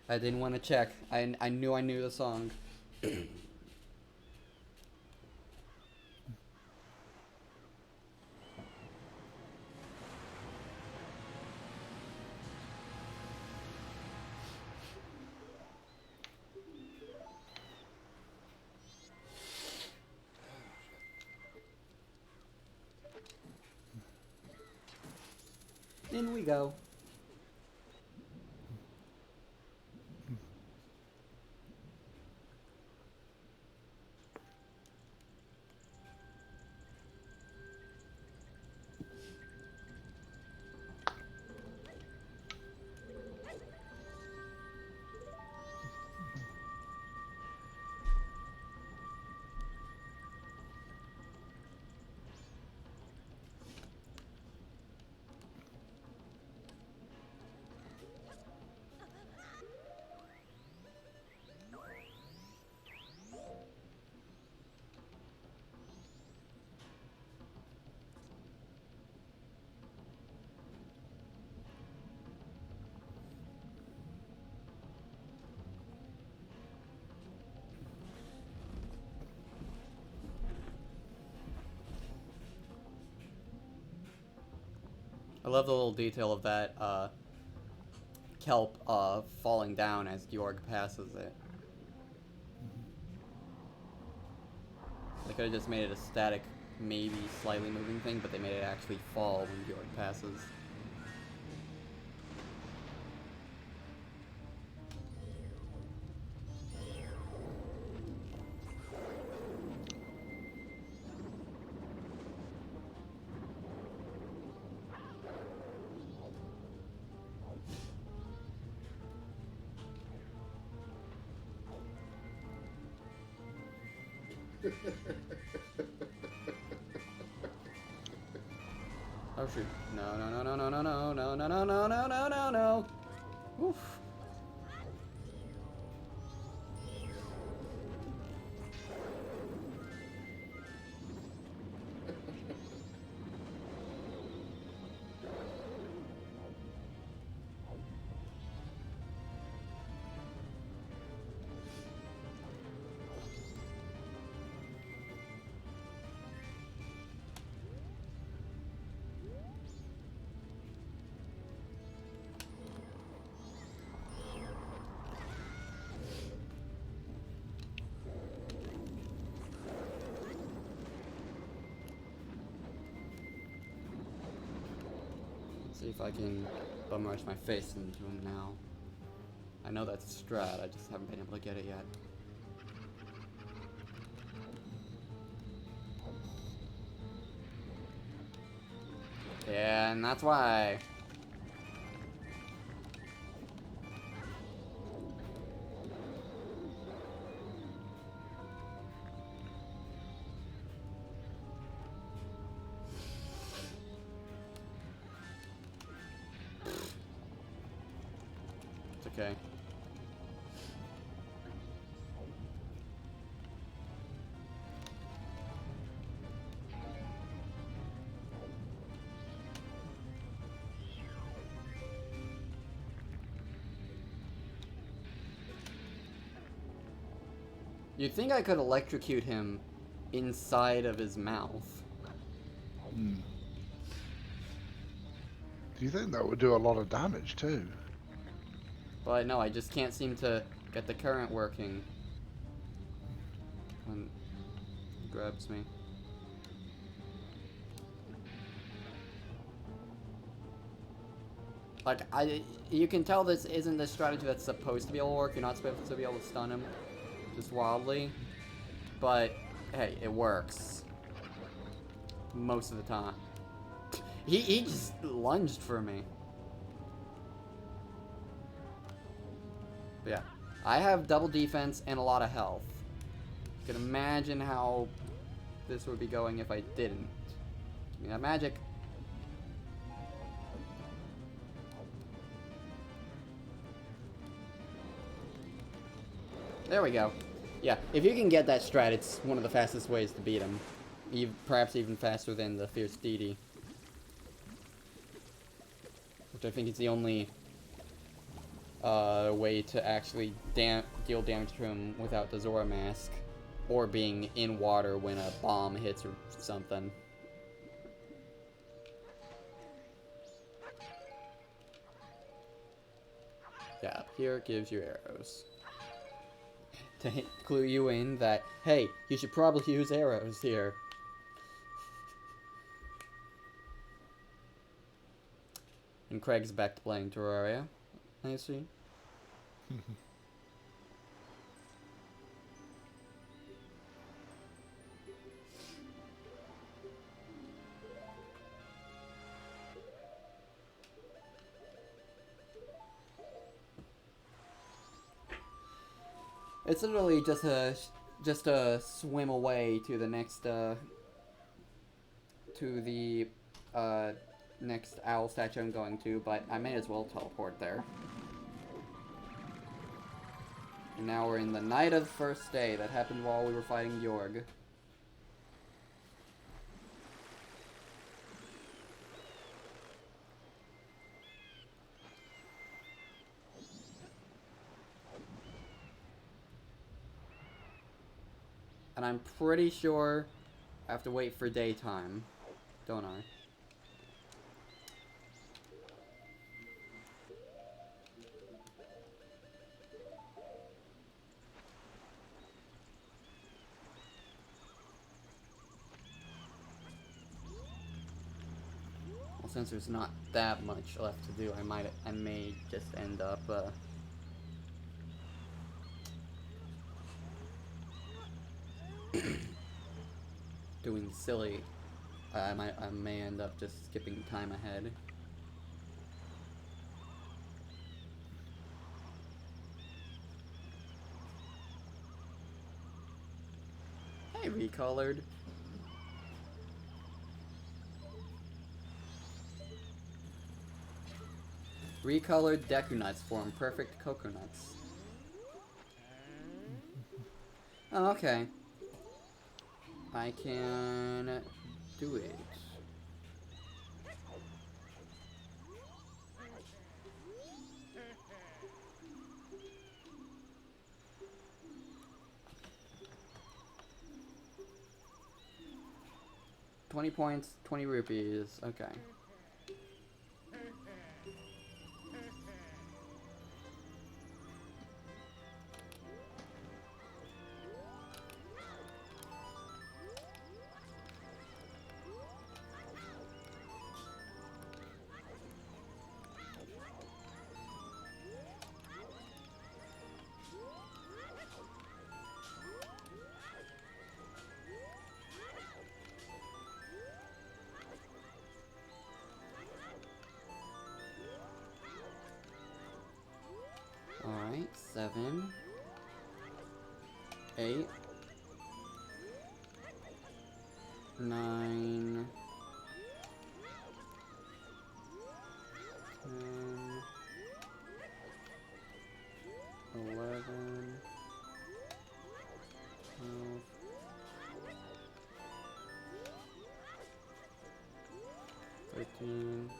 I didn't want to check. I knew the song. In we go. I love the little detail of that kelp falling down as Georg passes it. They could have just made it a static, maybe slightly moving thing, but they made it actually fall when Georg passes. Oh shoot. No, no, no, no, no, no, no, no, no, no, no, no, no, no, no. Oof. Let's see if I can bum rush my face into him now. I know that's a strat, I just haven't been able to get it yet. Yeah, and that's why. It's okay. You'd think I could electrocute him inside of his mouth. Hmm. Do you think that would do a lot of damage too? But no, I just can't seem to get the current working when he grabs me. Like, you can tell this isn't the strategy that's supposed to be able to work. You're not supposed to be able to stun him just wildly. But, hey, it works. Most of the time. He just lunged for me. But yeah, I have double defense and a lot of health. You can imagine how this would be going if I didn't. Give me that magic. There we go. Yeah, if you can get that strat, it's one of the fastest ways to beat him. Perhaps even faster than the Fierce Deity. Which I think is the only way to actually deal damage to him without the Zora mask. Or being in water when a bomb hits or something. Yeah, here gives you arrows. To clue you in that, hey, you should probably use arrows here. And Craig's back to playing Terraria, I see. It's literally just a swim away to the next next owl statue I'm going to, but I may as well teleport there. And now we're in the night of the first day that happened while we were fighting Jorg. And I'm pretty sure I have to wait for daytime, don't I? Well, since there's not that much left to do, I may just end up doing silly. I may end up just skipping time ahead. I recolored? Recolored Deku Nuts form perfect coconuts. Oh, okay. I can do it. $20, 20 rupees. Okay. Alright, 7, 8, 9, 10, 11, 12, 13,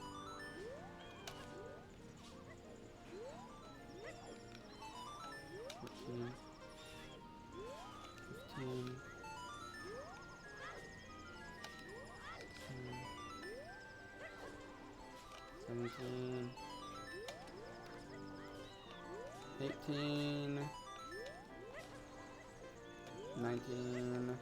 14, 15, 17, 18, 19,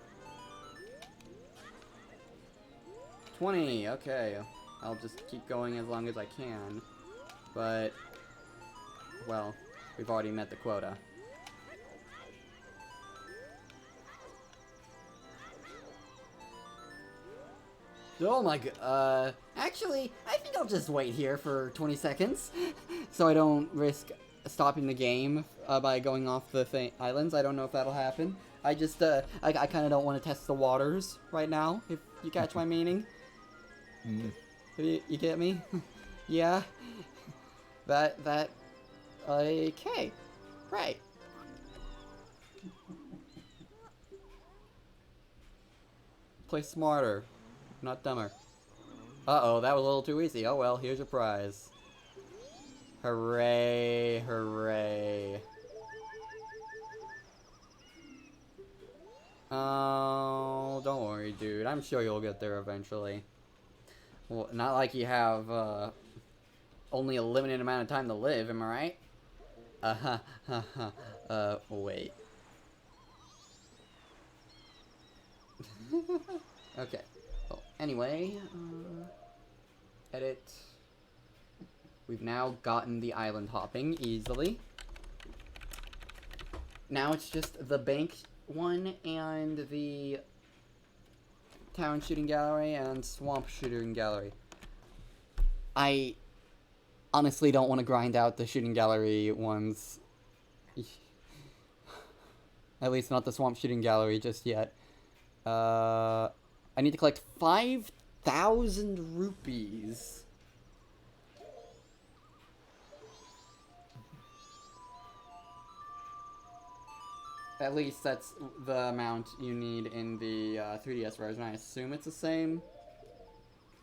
20. Okay, I'll just keep going as long as I can. But, well, we've already met the quota. Oh my god, actually, I think I'll just wait here for 20 seconds, so I don't risk stopping the game by going off the islands. I don't know if that'll happen. I just, I kind of don't want to test the waters right now, if you catch my meaning. You get me? Yeah? Okay. Right. Play smarter, not dumber. Uh-oh, that was a little too easy. Oh well, here's your prize. Hooray, hooray. Oh, don't worry, dude. I'm sure you'll get there eventually. Well, not like you have, only a limited amount of time to live, am I right? Wait. Okay. Well, anyway, edit. We've now gotten the island hopping easily. Now it's just the bank one and the town shooting gallery and swamp shooting gallery. I honestly don't want to grind out the shooting gallery ones. At least not the swamp shooting gallery just yet. I need to collect 5,000 rupees. At least that's the amount you need in the 3DS version. I assume it's the same.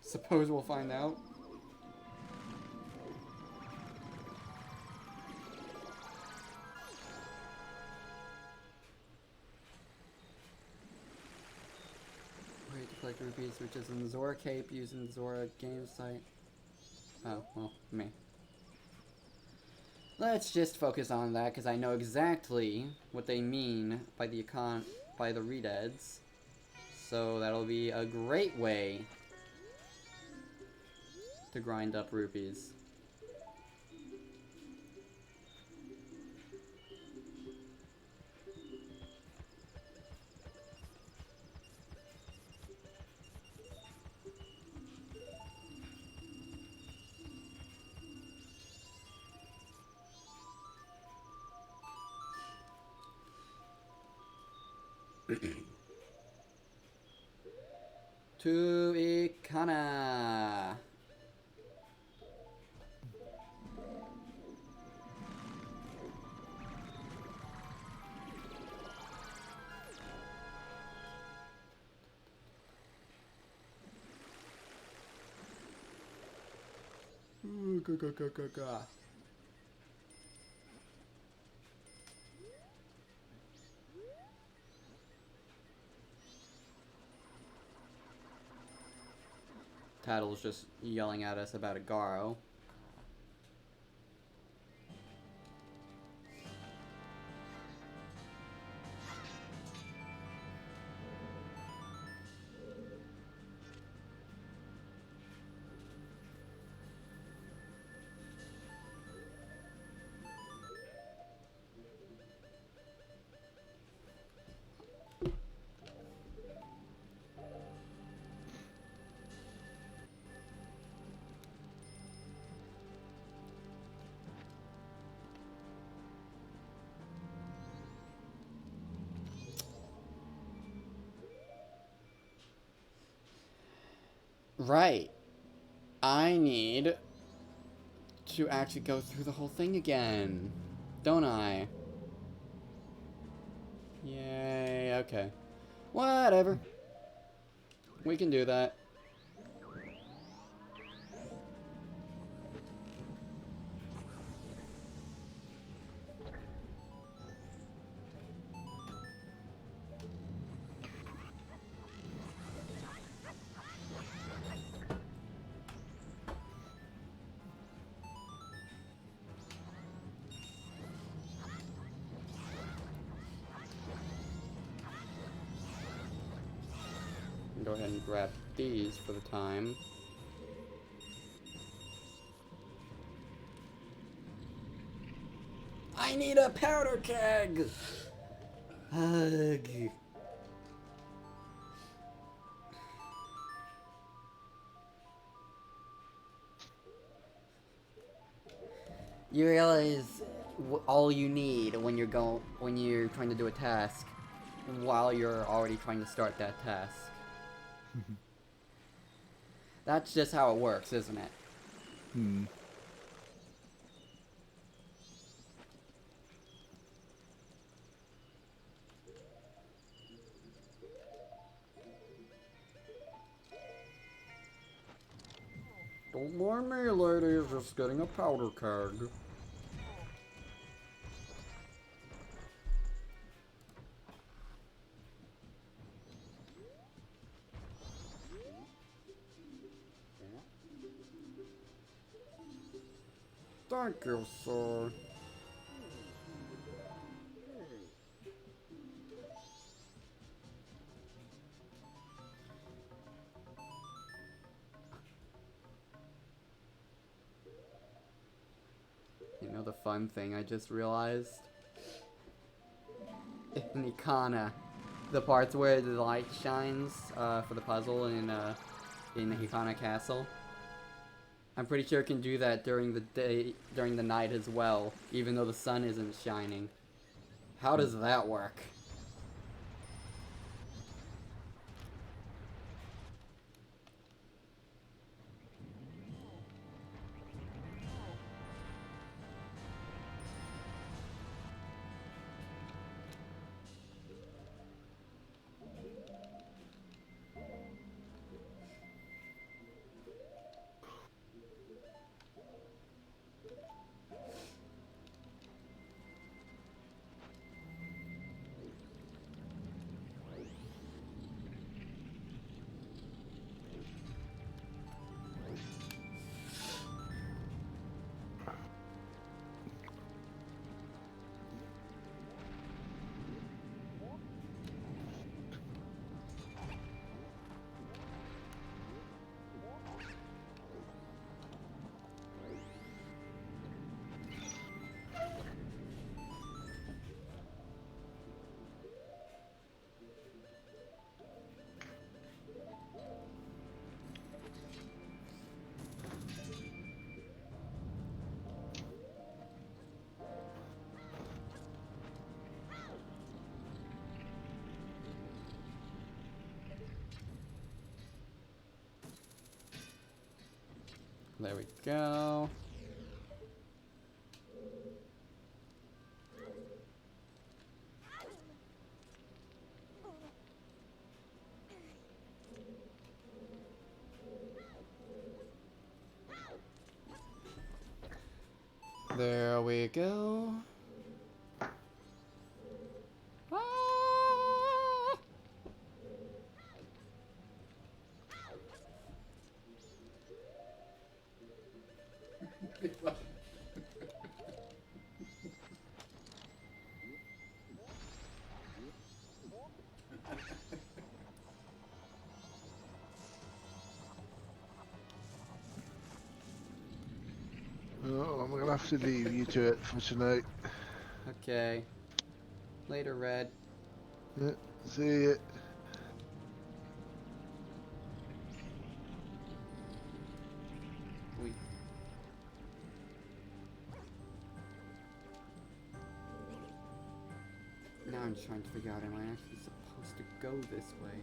Suppose we'll find out. Wait to collect rupees, which is in Zora Cape using the Zora game site. Oh, well, me. Let's just focus on that, because I know exactly what they mean by the redeads. So that'll be a great way to grind up rupees. To Ikana. Tattle's just yelling at us about a Garo. Right. I need to actually go through the whole thing again. Don't I? Yay, okay. Whatever. We can do that. Go ahead and grab these for the time. I need a powder keg! Ugh. You realize all you need when you're trying to do a task while you're already trying to start that task. That's just how it works, isn't it? Hmm. Don't mind me, ladies, just getting a powder keg. Thank you, sir. You know the fun thing I just realized? In Ikana, the parts where the light shines for the puzzle in Ikana Castle. I'm pretty sure it can do that during the night as well, even though the sun isn't shining. How does that work? There we go. There we go. Ah! Oh, I'm gonna have to leave you to it for tonight. Okay. Later, Red. Yeah, see ya. We. Now I'm just trying to figure out, am I actually supposed to go this way?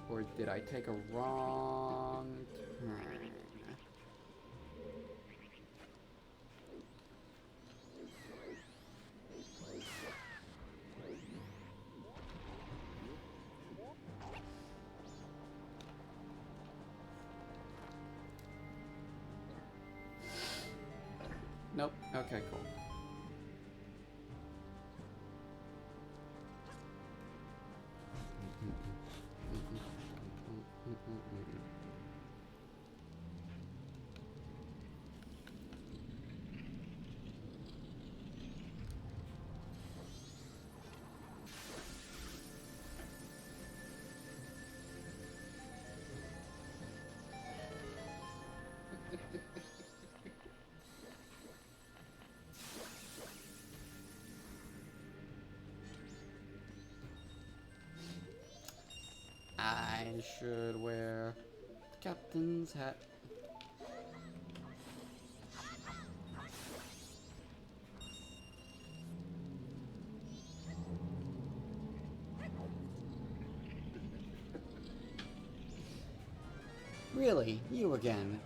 Or did I take a wrong turn? Nope. Okay, cool. I should wear the captain's hat. Really? You again?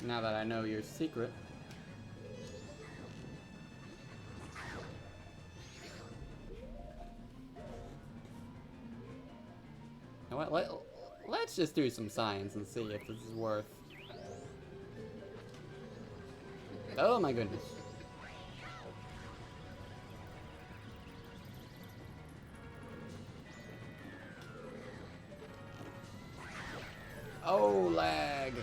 Now that I know your secret. You know what? Let's just do some science and see if this is worth. Oh my goodness. Oh, lag.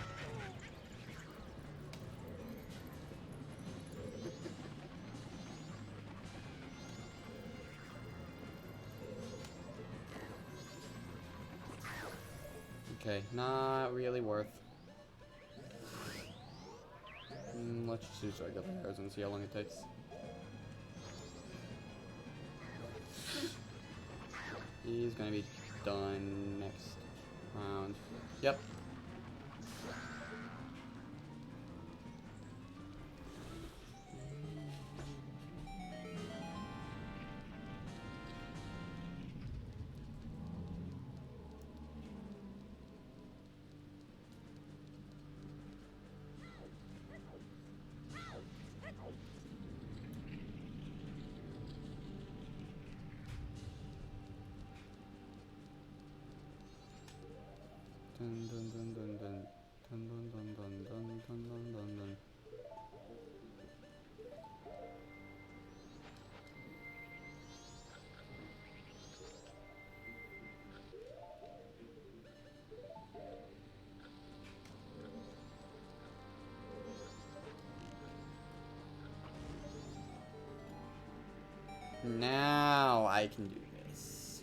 Okay, not really worth. Let's just use regular arrows and see how long it takes. He's gonna be done next round. Yep. Dun dun dun dun dun. Dun dun dun dun dun dun dun dun dun. Now I can do this.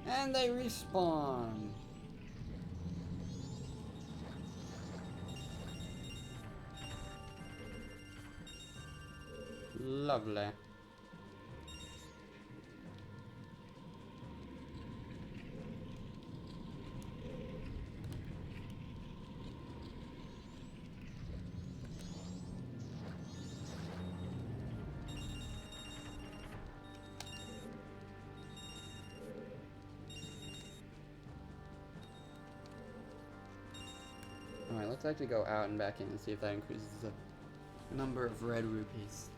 And they respawn. Lovely. Alright, let's actually go out and back in and see if that increases the number of red rupees.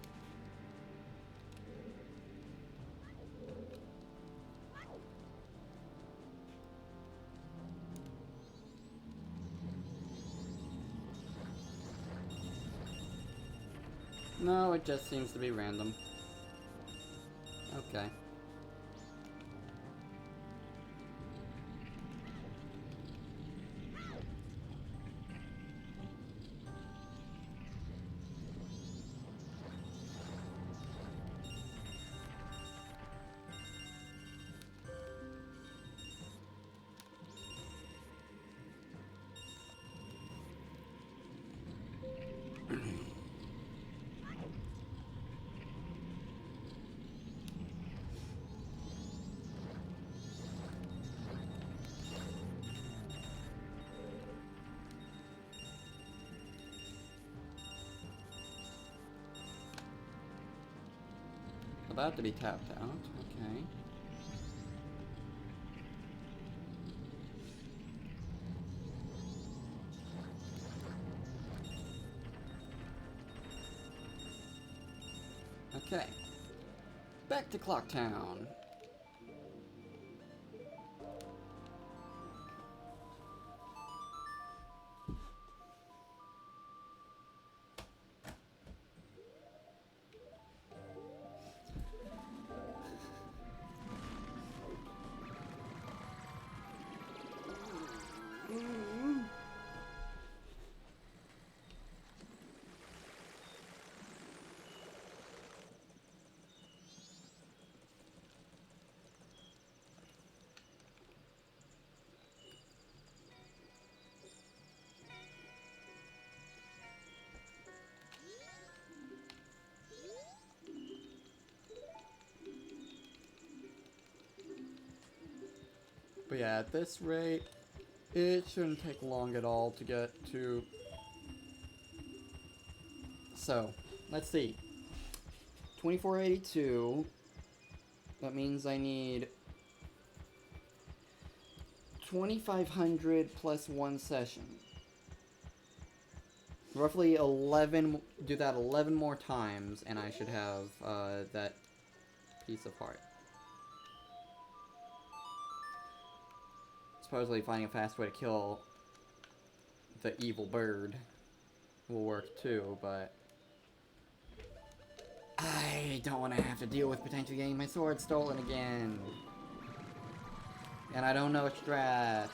No, it just seems to be random. Okay. About to be tapped out. Okay. Okay. Back to Clocktown. But yeah, at this rate, it shouldn't take long at all to get to... So, let's see. 2482. That means I need 2,500 plus one session. Roughly 11, do that 11 more times, and I should have that piece of heart. Supposedly finding a fast way to kill the evil bird will work too, but I don't want to have to deal with potentially getting my sword stolen again. And I don't know strats.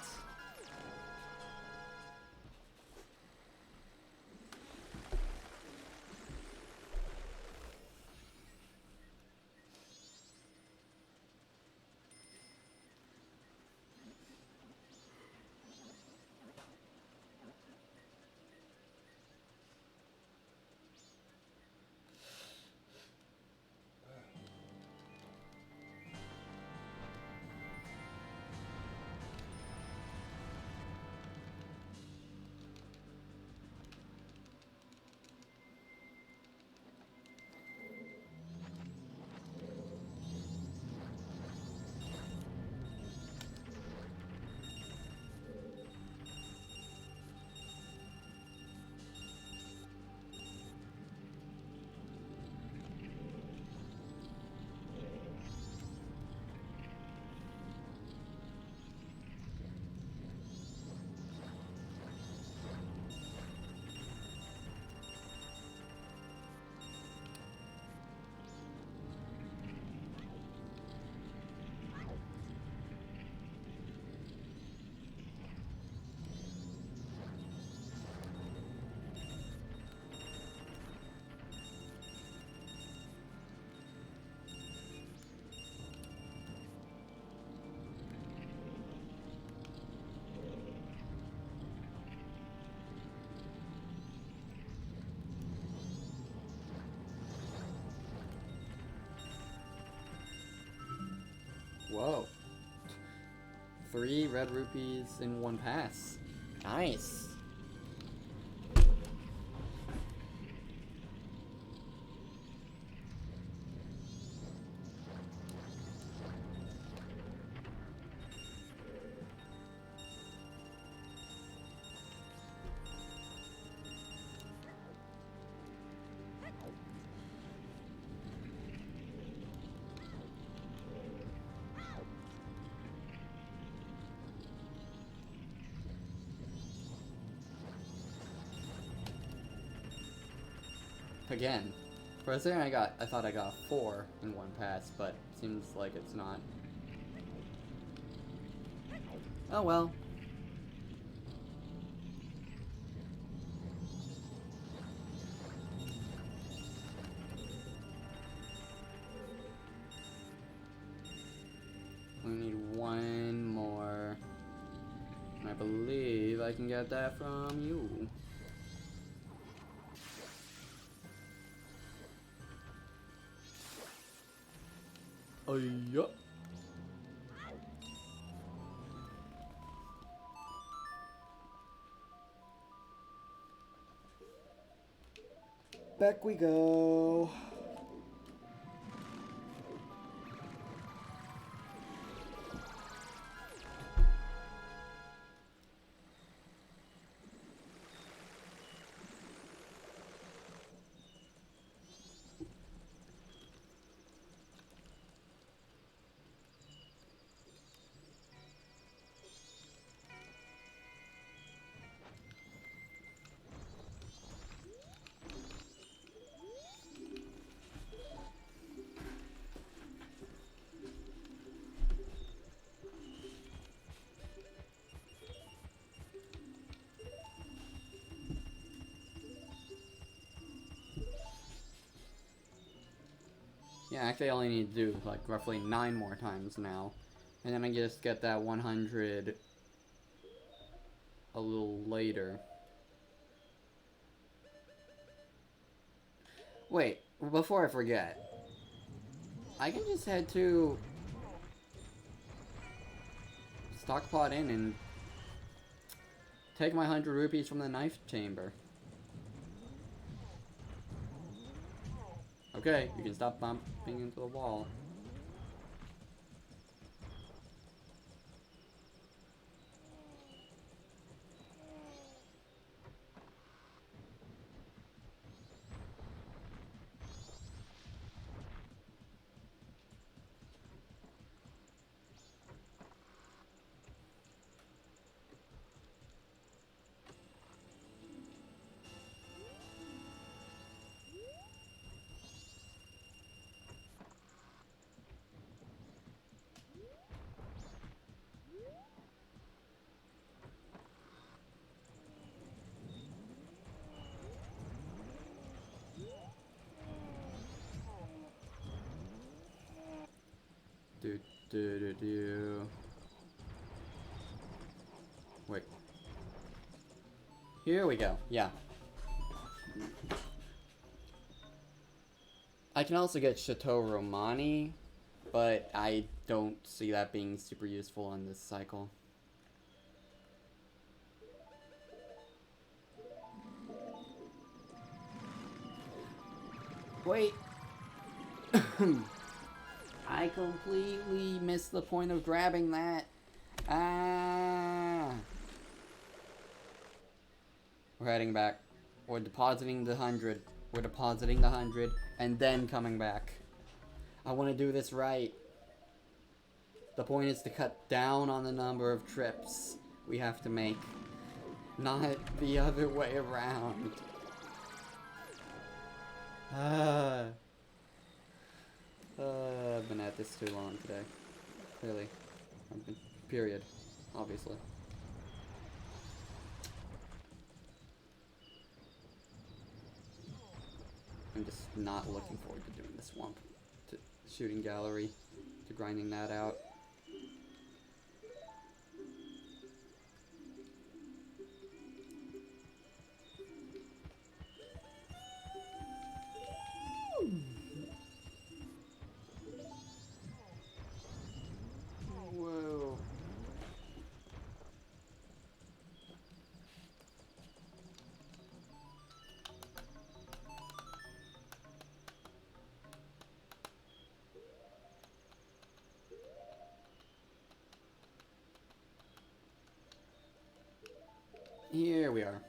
Whoa. 3 red rupees in 1 pass. Nice. Again. For a second I thought I got 4 in 1 pass, but seems like it's not. Oh well. We need 1 more. And I believe I can get that from you. Oh, yup. Back we go. Yeah, actually I only need to do like roughly 9 more times now. And then I just get that 100 a little later. Wait, before I forget, I can just head to Stockpot Inn and take my 100 rupees from the knife chamber. Okay, you can stop bumping into the wall. Do do do do. Wait. Here we go. Yeah. I can also get Chateau Romani, but I don't see that being super useful on this cycle. Wait. I completely missed the point of grabbing that. Ah. We're heading back. We're depositing the 100. We're depositing the 100 and then coming back. I want to do this right. The point is to cut down on the number of trips we have to make, not the other way around. I've been at this too long today. Clearly. Period. Obviously. I'm just not looking forward to doing the swamp, to shooting gallery, to grinding that out. Here we are.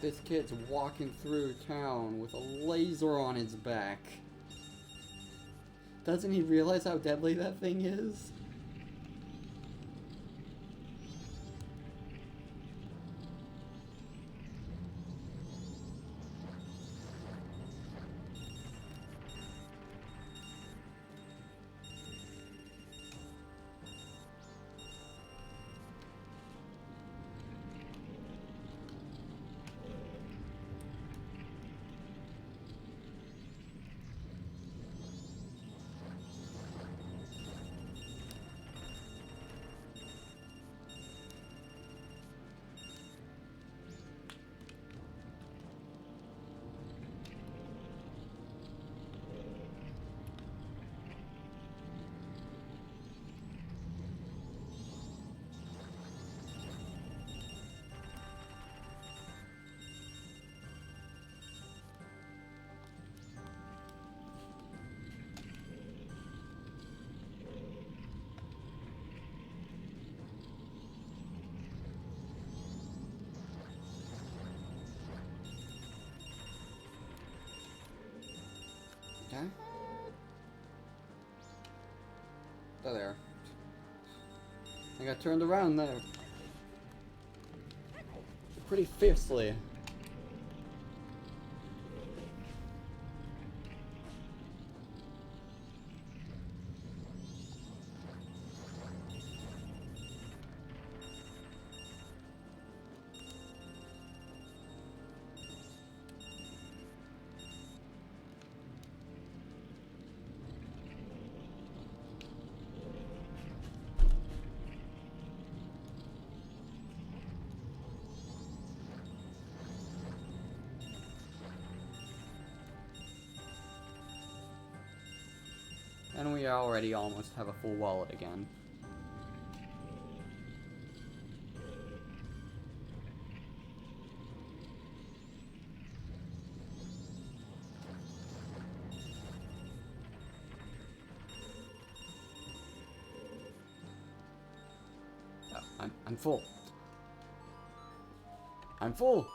This kid's walking through town with a laser on his back. Doesn't he realize how deadly that thing is? Okay. Oh, there. I got turned around there. Pretty fiercely. And we already almost have a full wallet again. Oh, I'm full. I'm full!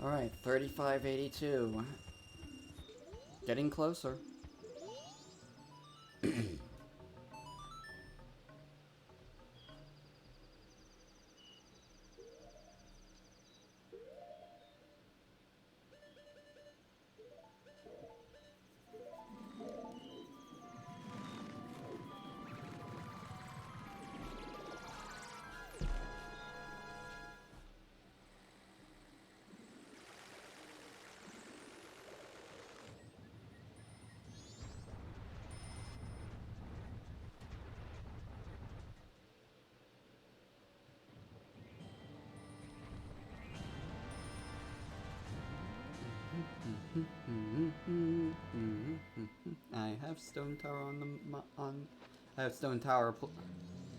Alright, 3582. Getting closer. I have Stone Tower on the I have Stone Tower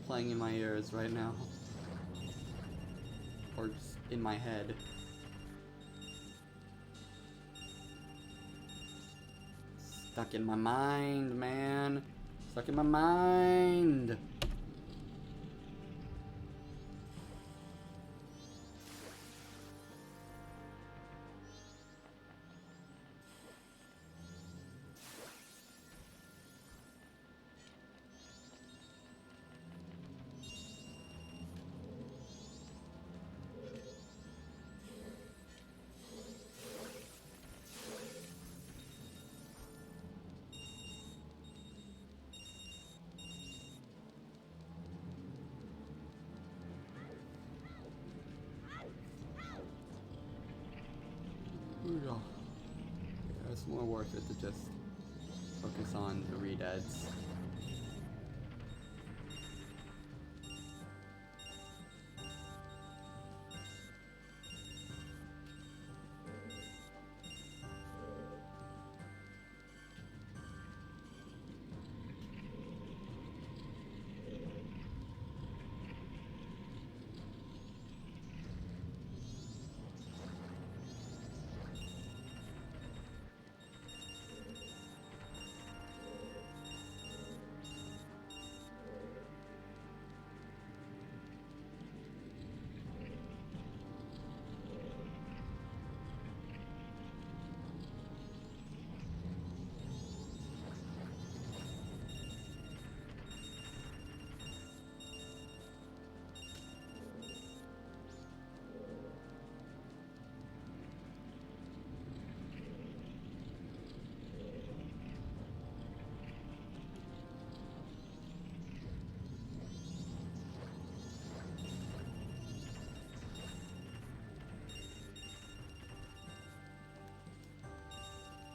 playing in my ears right now, or just in my head. Stuck in my mind, man. Stuck in my mind. Yeah, it's more worth it to just focus on the redeads.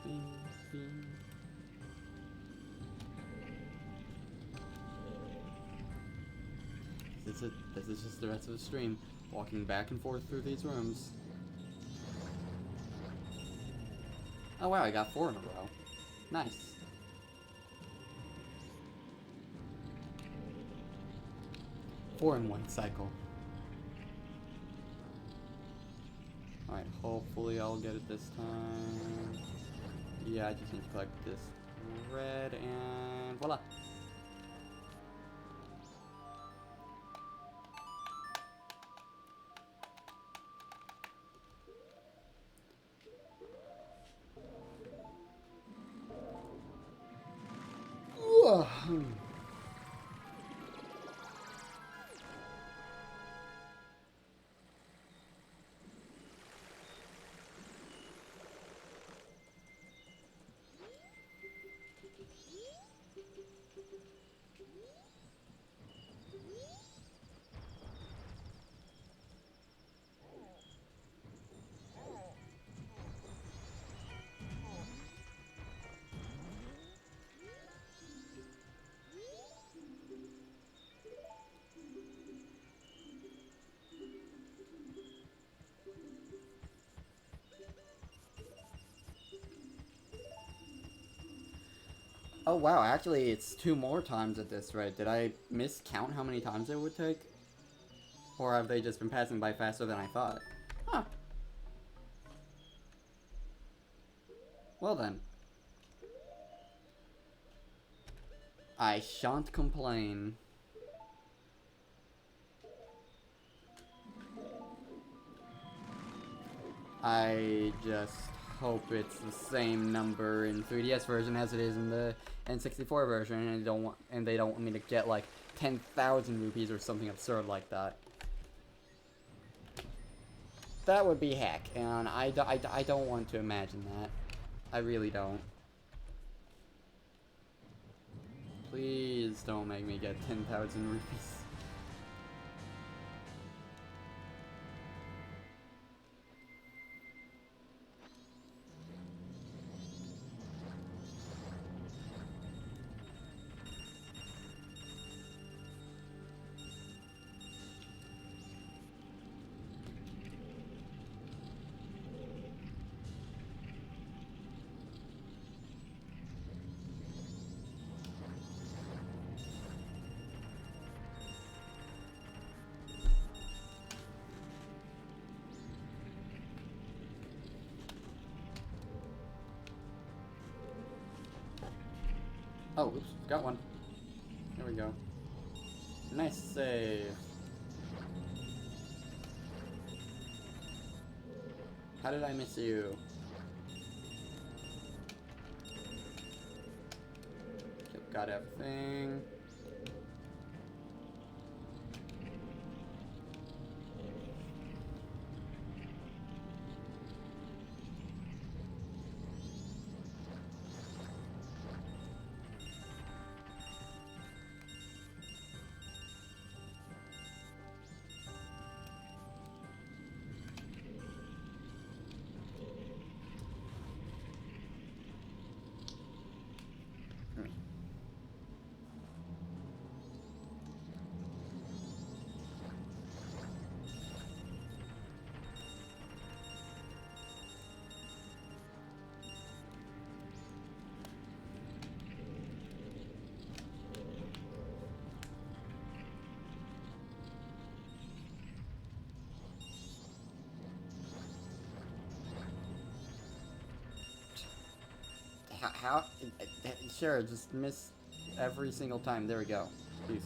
Bing, bing. This is just the rest of the stream, walking back and forth through these rooms. Oh wow, I got 4 in a row. Nice. Four in one cycle. Alright, hopefully I'll get it this time. Yeah, I just need to collect this red and voila. Oh wow, actually it's 2 more times at this rate. Did I miscount how many times it would take? Or have they just been passing by faster than I thought? Huh. Well then. I shan't complain. I just hope it's the same number in 3DS version as it is in the N64 version, and they don't want me to get like 10,000 rupees or something absurd like that. That would be heck, and I don't want to imagine that. I really don't. Please don't make me get 10,000 rupees. Oh, oops, got one. There we go. Nice save. How did I miss you? Yep, got everything. How? Sure, just miss every single time. There we go. Peace.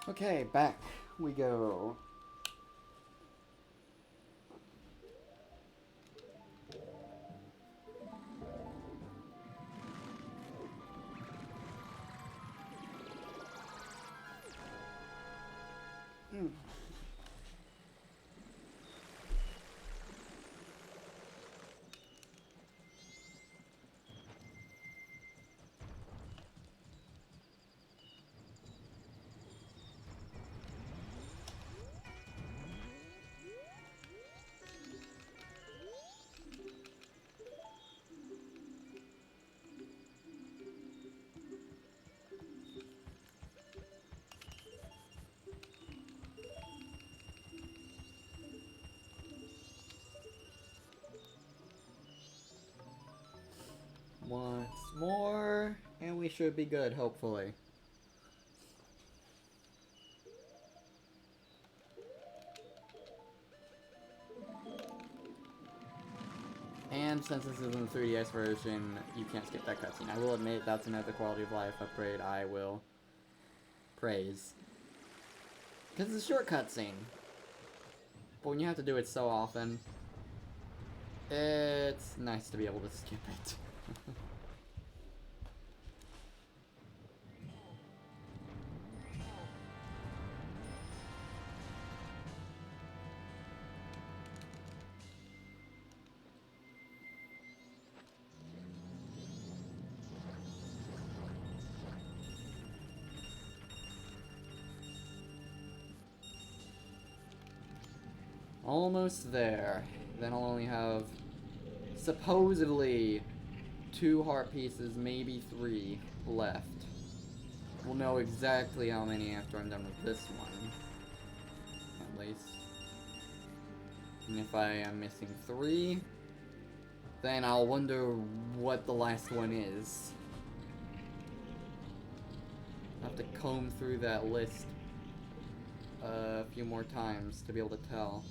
Okay, back we go. Once more, and we should be good, hopefully. And since this is in the 3DS version, you can't skip that cutscene. I will admit that's another quality of life upgrade I will praise. Because it's a short cutscene. But when you have to do it so often, it's nice to be able to skip it. Almost there. Then I'll only have supposedly 2 heart pieces, maybe 3 left. We'll know exactly how many after I'm done with this one. At least. And if I am missing 3, then I'll wonder what the last one is. I'll have to comb through that list a few more times to be able to tell.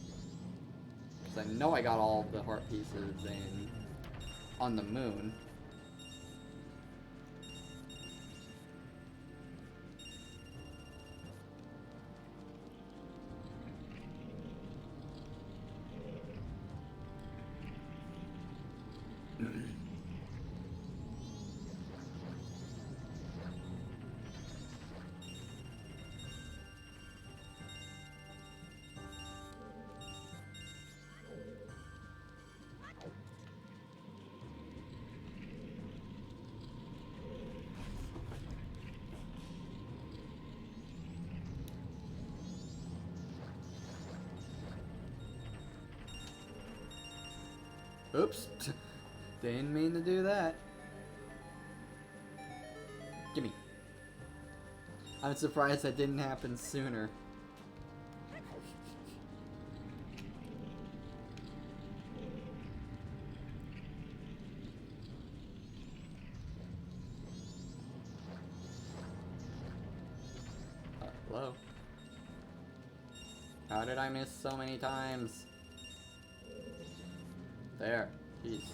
Because I know I got all the heart pieces in on the moon. Oops. Didn't mean to do that. Gimme. I'm surprised that didn't happen sooner. Hello? How did I miss so many times? There. Jeez.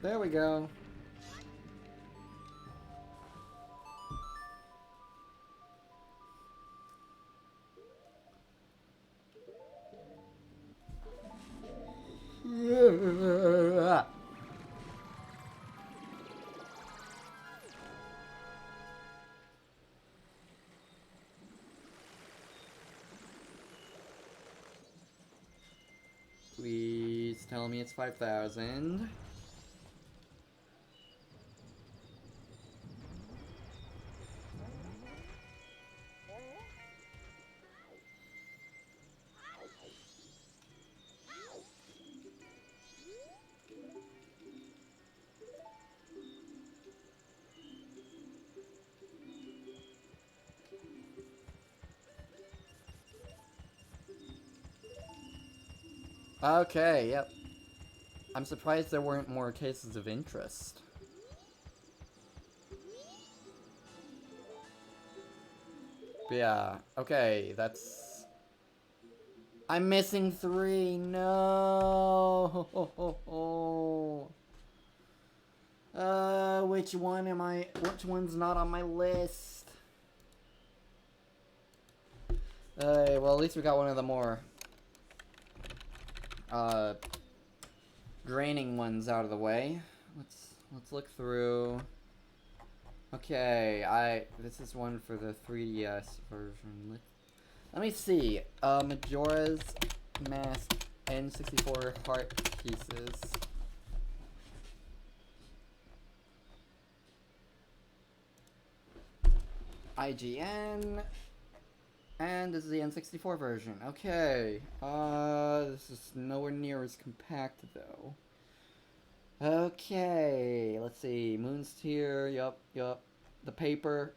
There we go. Please tell me it's 5,000. Okay, yep. I'm surprised there weren't more cases of interest. But yeah, okay, that's... I'm missing 3, no! Which one's not on my list? Well, at least we got one of the more, draining ones out of the way. Let's look through. Okay, this is one for the 3DS version. Let me see. Majora's Mask N64 heart pieces. IGN. And this is the N64 version. Okay. This is nowhere near as compact though. Okay, let's see. Moon's Tear, yup. The paper.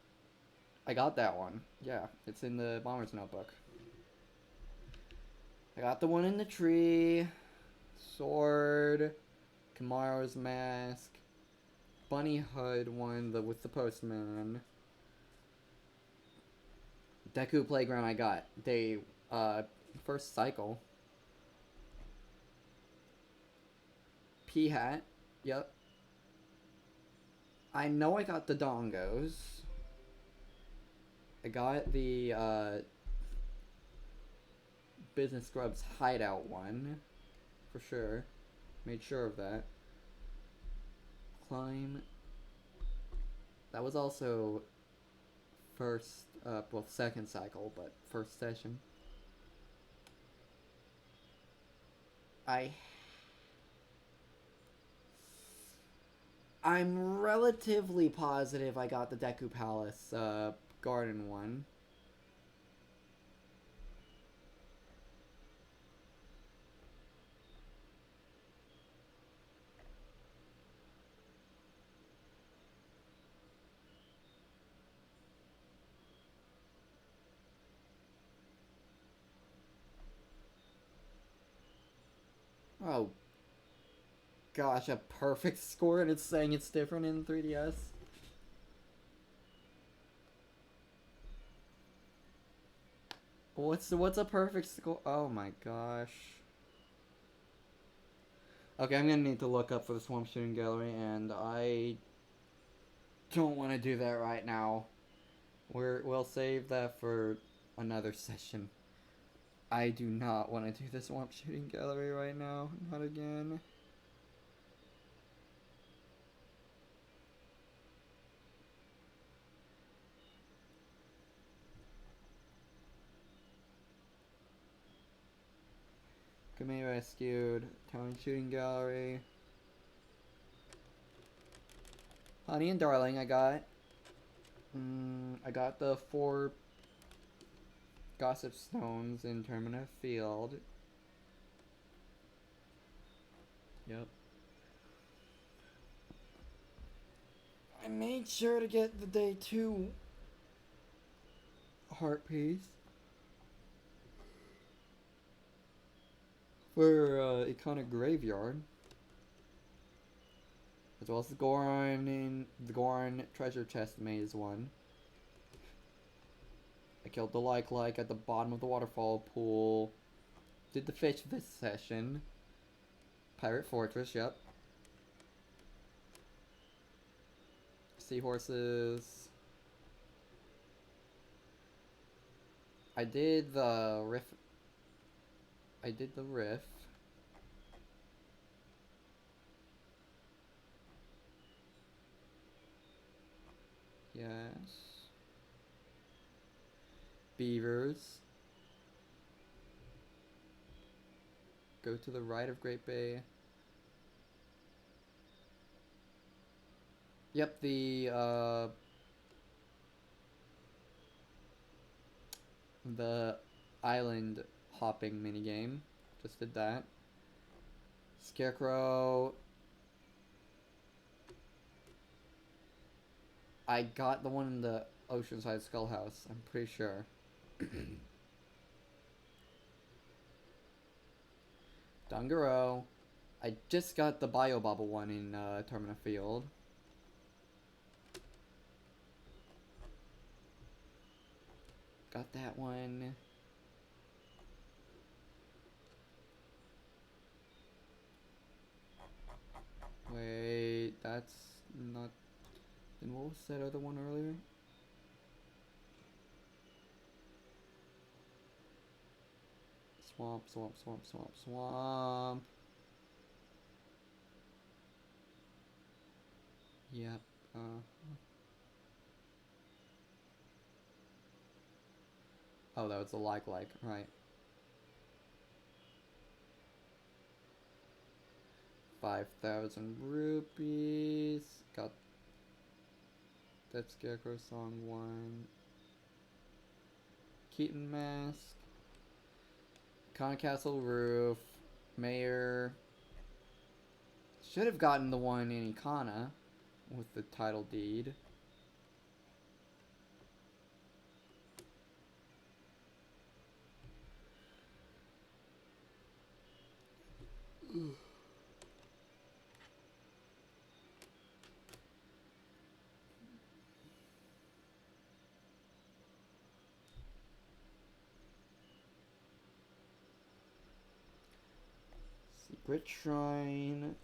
I got that one. Yeah, it's in the Bomber's Notebook. I got the one in the tree. Sword. Kamaro's Mask. Bunny Hood one, with the postman. Deku Playground I got. First cycle. P-Hat. Yep. I know I got the Dongos. I got the, Business Scrubs Hideout one. For sure. Made sure of that. Climb. That was also second cycle, but first session. I'm relatively positive I got the Deku Palace, Garden one. Oh gosh, a perfect score and it's saying it's different in 3DS. What's a perfect score? Oh my gosh. Okay, I'm gonna need to look up for the Swamp Shooting Gallery, and I don't want to do that right now. We'll save that for another session. I do not want to do the swamp shooting gallery right now. Not again. Command rescued. Town shooting gallery. Honey and Darling, I got. I got the 4 Gossip Stones in Termina Field. Yep. I made sure to get the day 2 heart piece for Iconic Graveyard, as well as the Goron treasure chest maze one. I killed the like at the bottom of the waterfall pool. Did the fish this session. Pirate Fortress, yep. Seahorses. I did the riff. Yes. Beavers. Go to the right of Great Bay. Yep, the island hopping minigame. Just did that. Scarecrow. I got the one in the Oceanside Skull House, I'm pretty sure. Dungaro. I just got the Bio Bobble one in Termina Field. Got that one. Wait, that's not... Then what was that other one earlier? Swamp, swamp, swamp, swamp, swamp. Yep, Oh, that was a like, right. 5,000 rupees. Got that Scarecrow song 1. Keaton Mask. Con Castle Roof. Mayor. Should have gotten the one in Ikana with the title deed. Secret Shrine.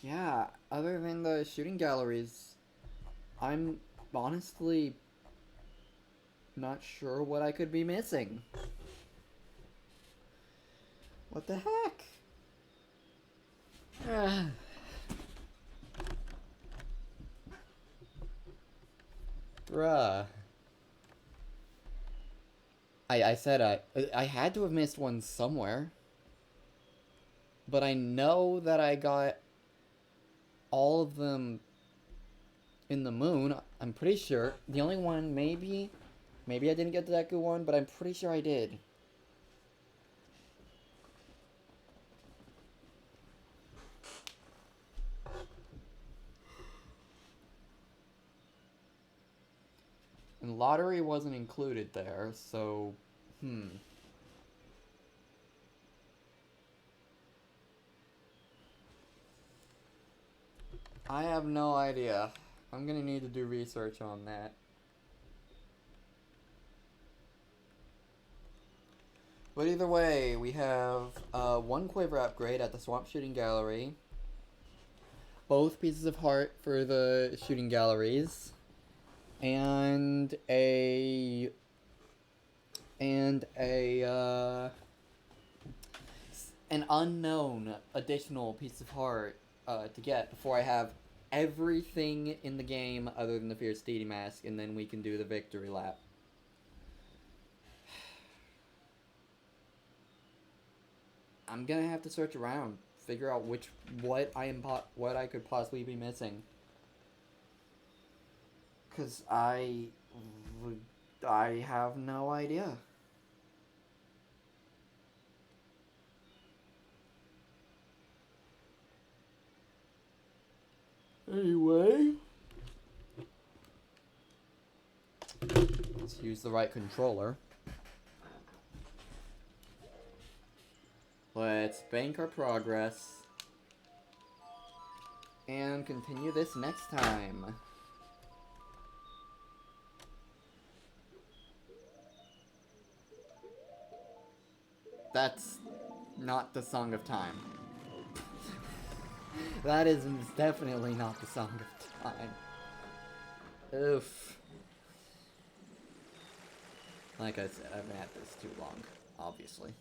Yeah, other than the shooting galleries, I'm honestly not sure what I could be missing. What the heck? Bruh. I said I had to have missed one somewhere. But I know that I got all of them in the moon. I'm pretty sure. The only one, maybe I didn't get the Deku one, but I'm pretty sure I did. And lottery wasn't included there, so, I have no idea. I'm gonna need to do research on that. But either way, we have one Quiver upgrade at the Swamp Shooting Gallery. both pieces of heart for the shooting galleries, and a an unknown additional piece of heart to get before I have everything in the game other than the Fierce Deity Mask, and then we can do the victory lap. I'm gonna have to search around, figure out what I could possibly be missing. Cause I have no idea. Anyway, let's use the right controller. Let's bank our progress and continue this next time. That's not the Song of Time. That is definitely not the Song of Time. Oof. Like I said, I've had this too long, obviously.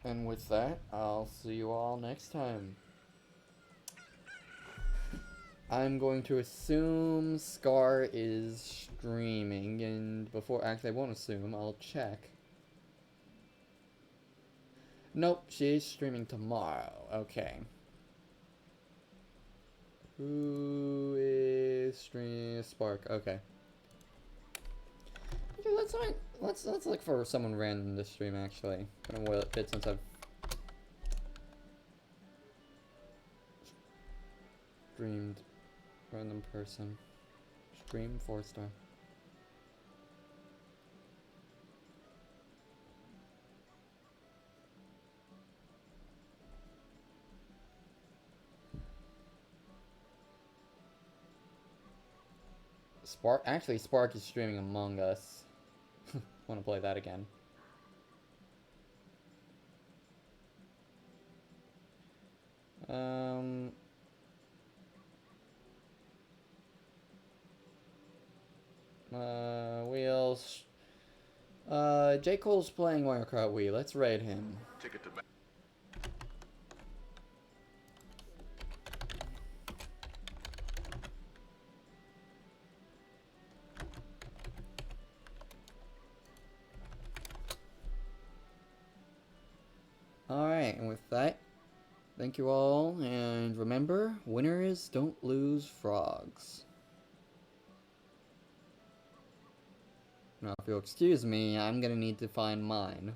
And with that, I'll see you all next time. I'm going to assume Scar is streaming, and actually I won't assume, I'll check. Nope, she's streaming tomorrow. Okay. Who is streaming? Spark. Okay. Okay, let's look for someone random to stream. Actually, kind of will it fit since I've streamed random person. Stream 4-star. Spark is streaming Among Us. Want to play that again. Wheels. J. Cole's playing Mario Kart Wii. Let's raid him. Ticket to Alright, and with that, thank you all, and remember, winners don't lose frogs. Now, if you'll excuse me, I'm gonna need to find mine.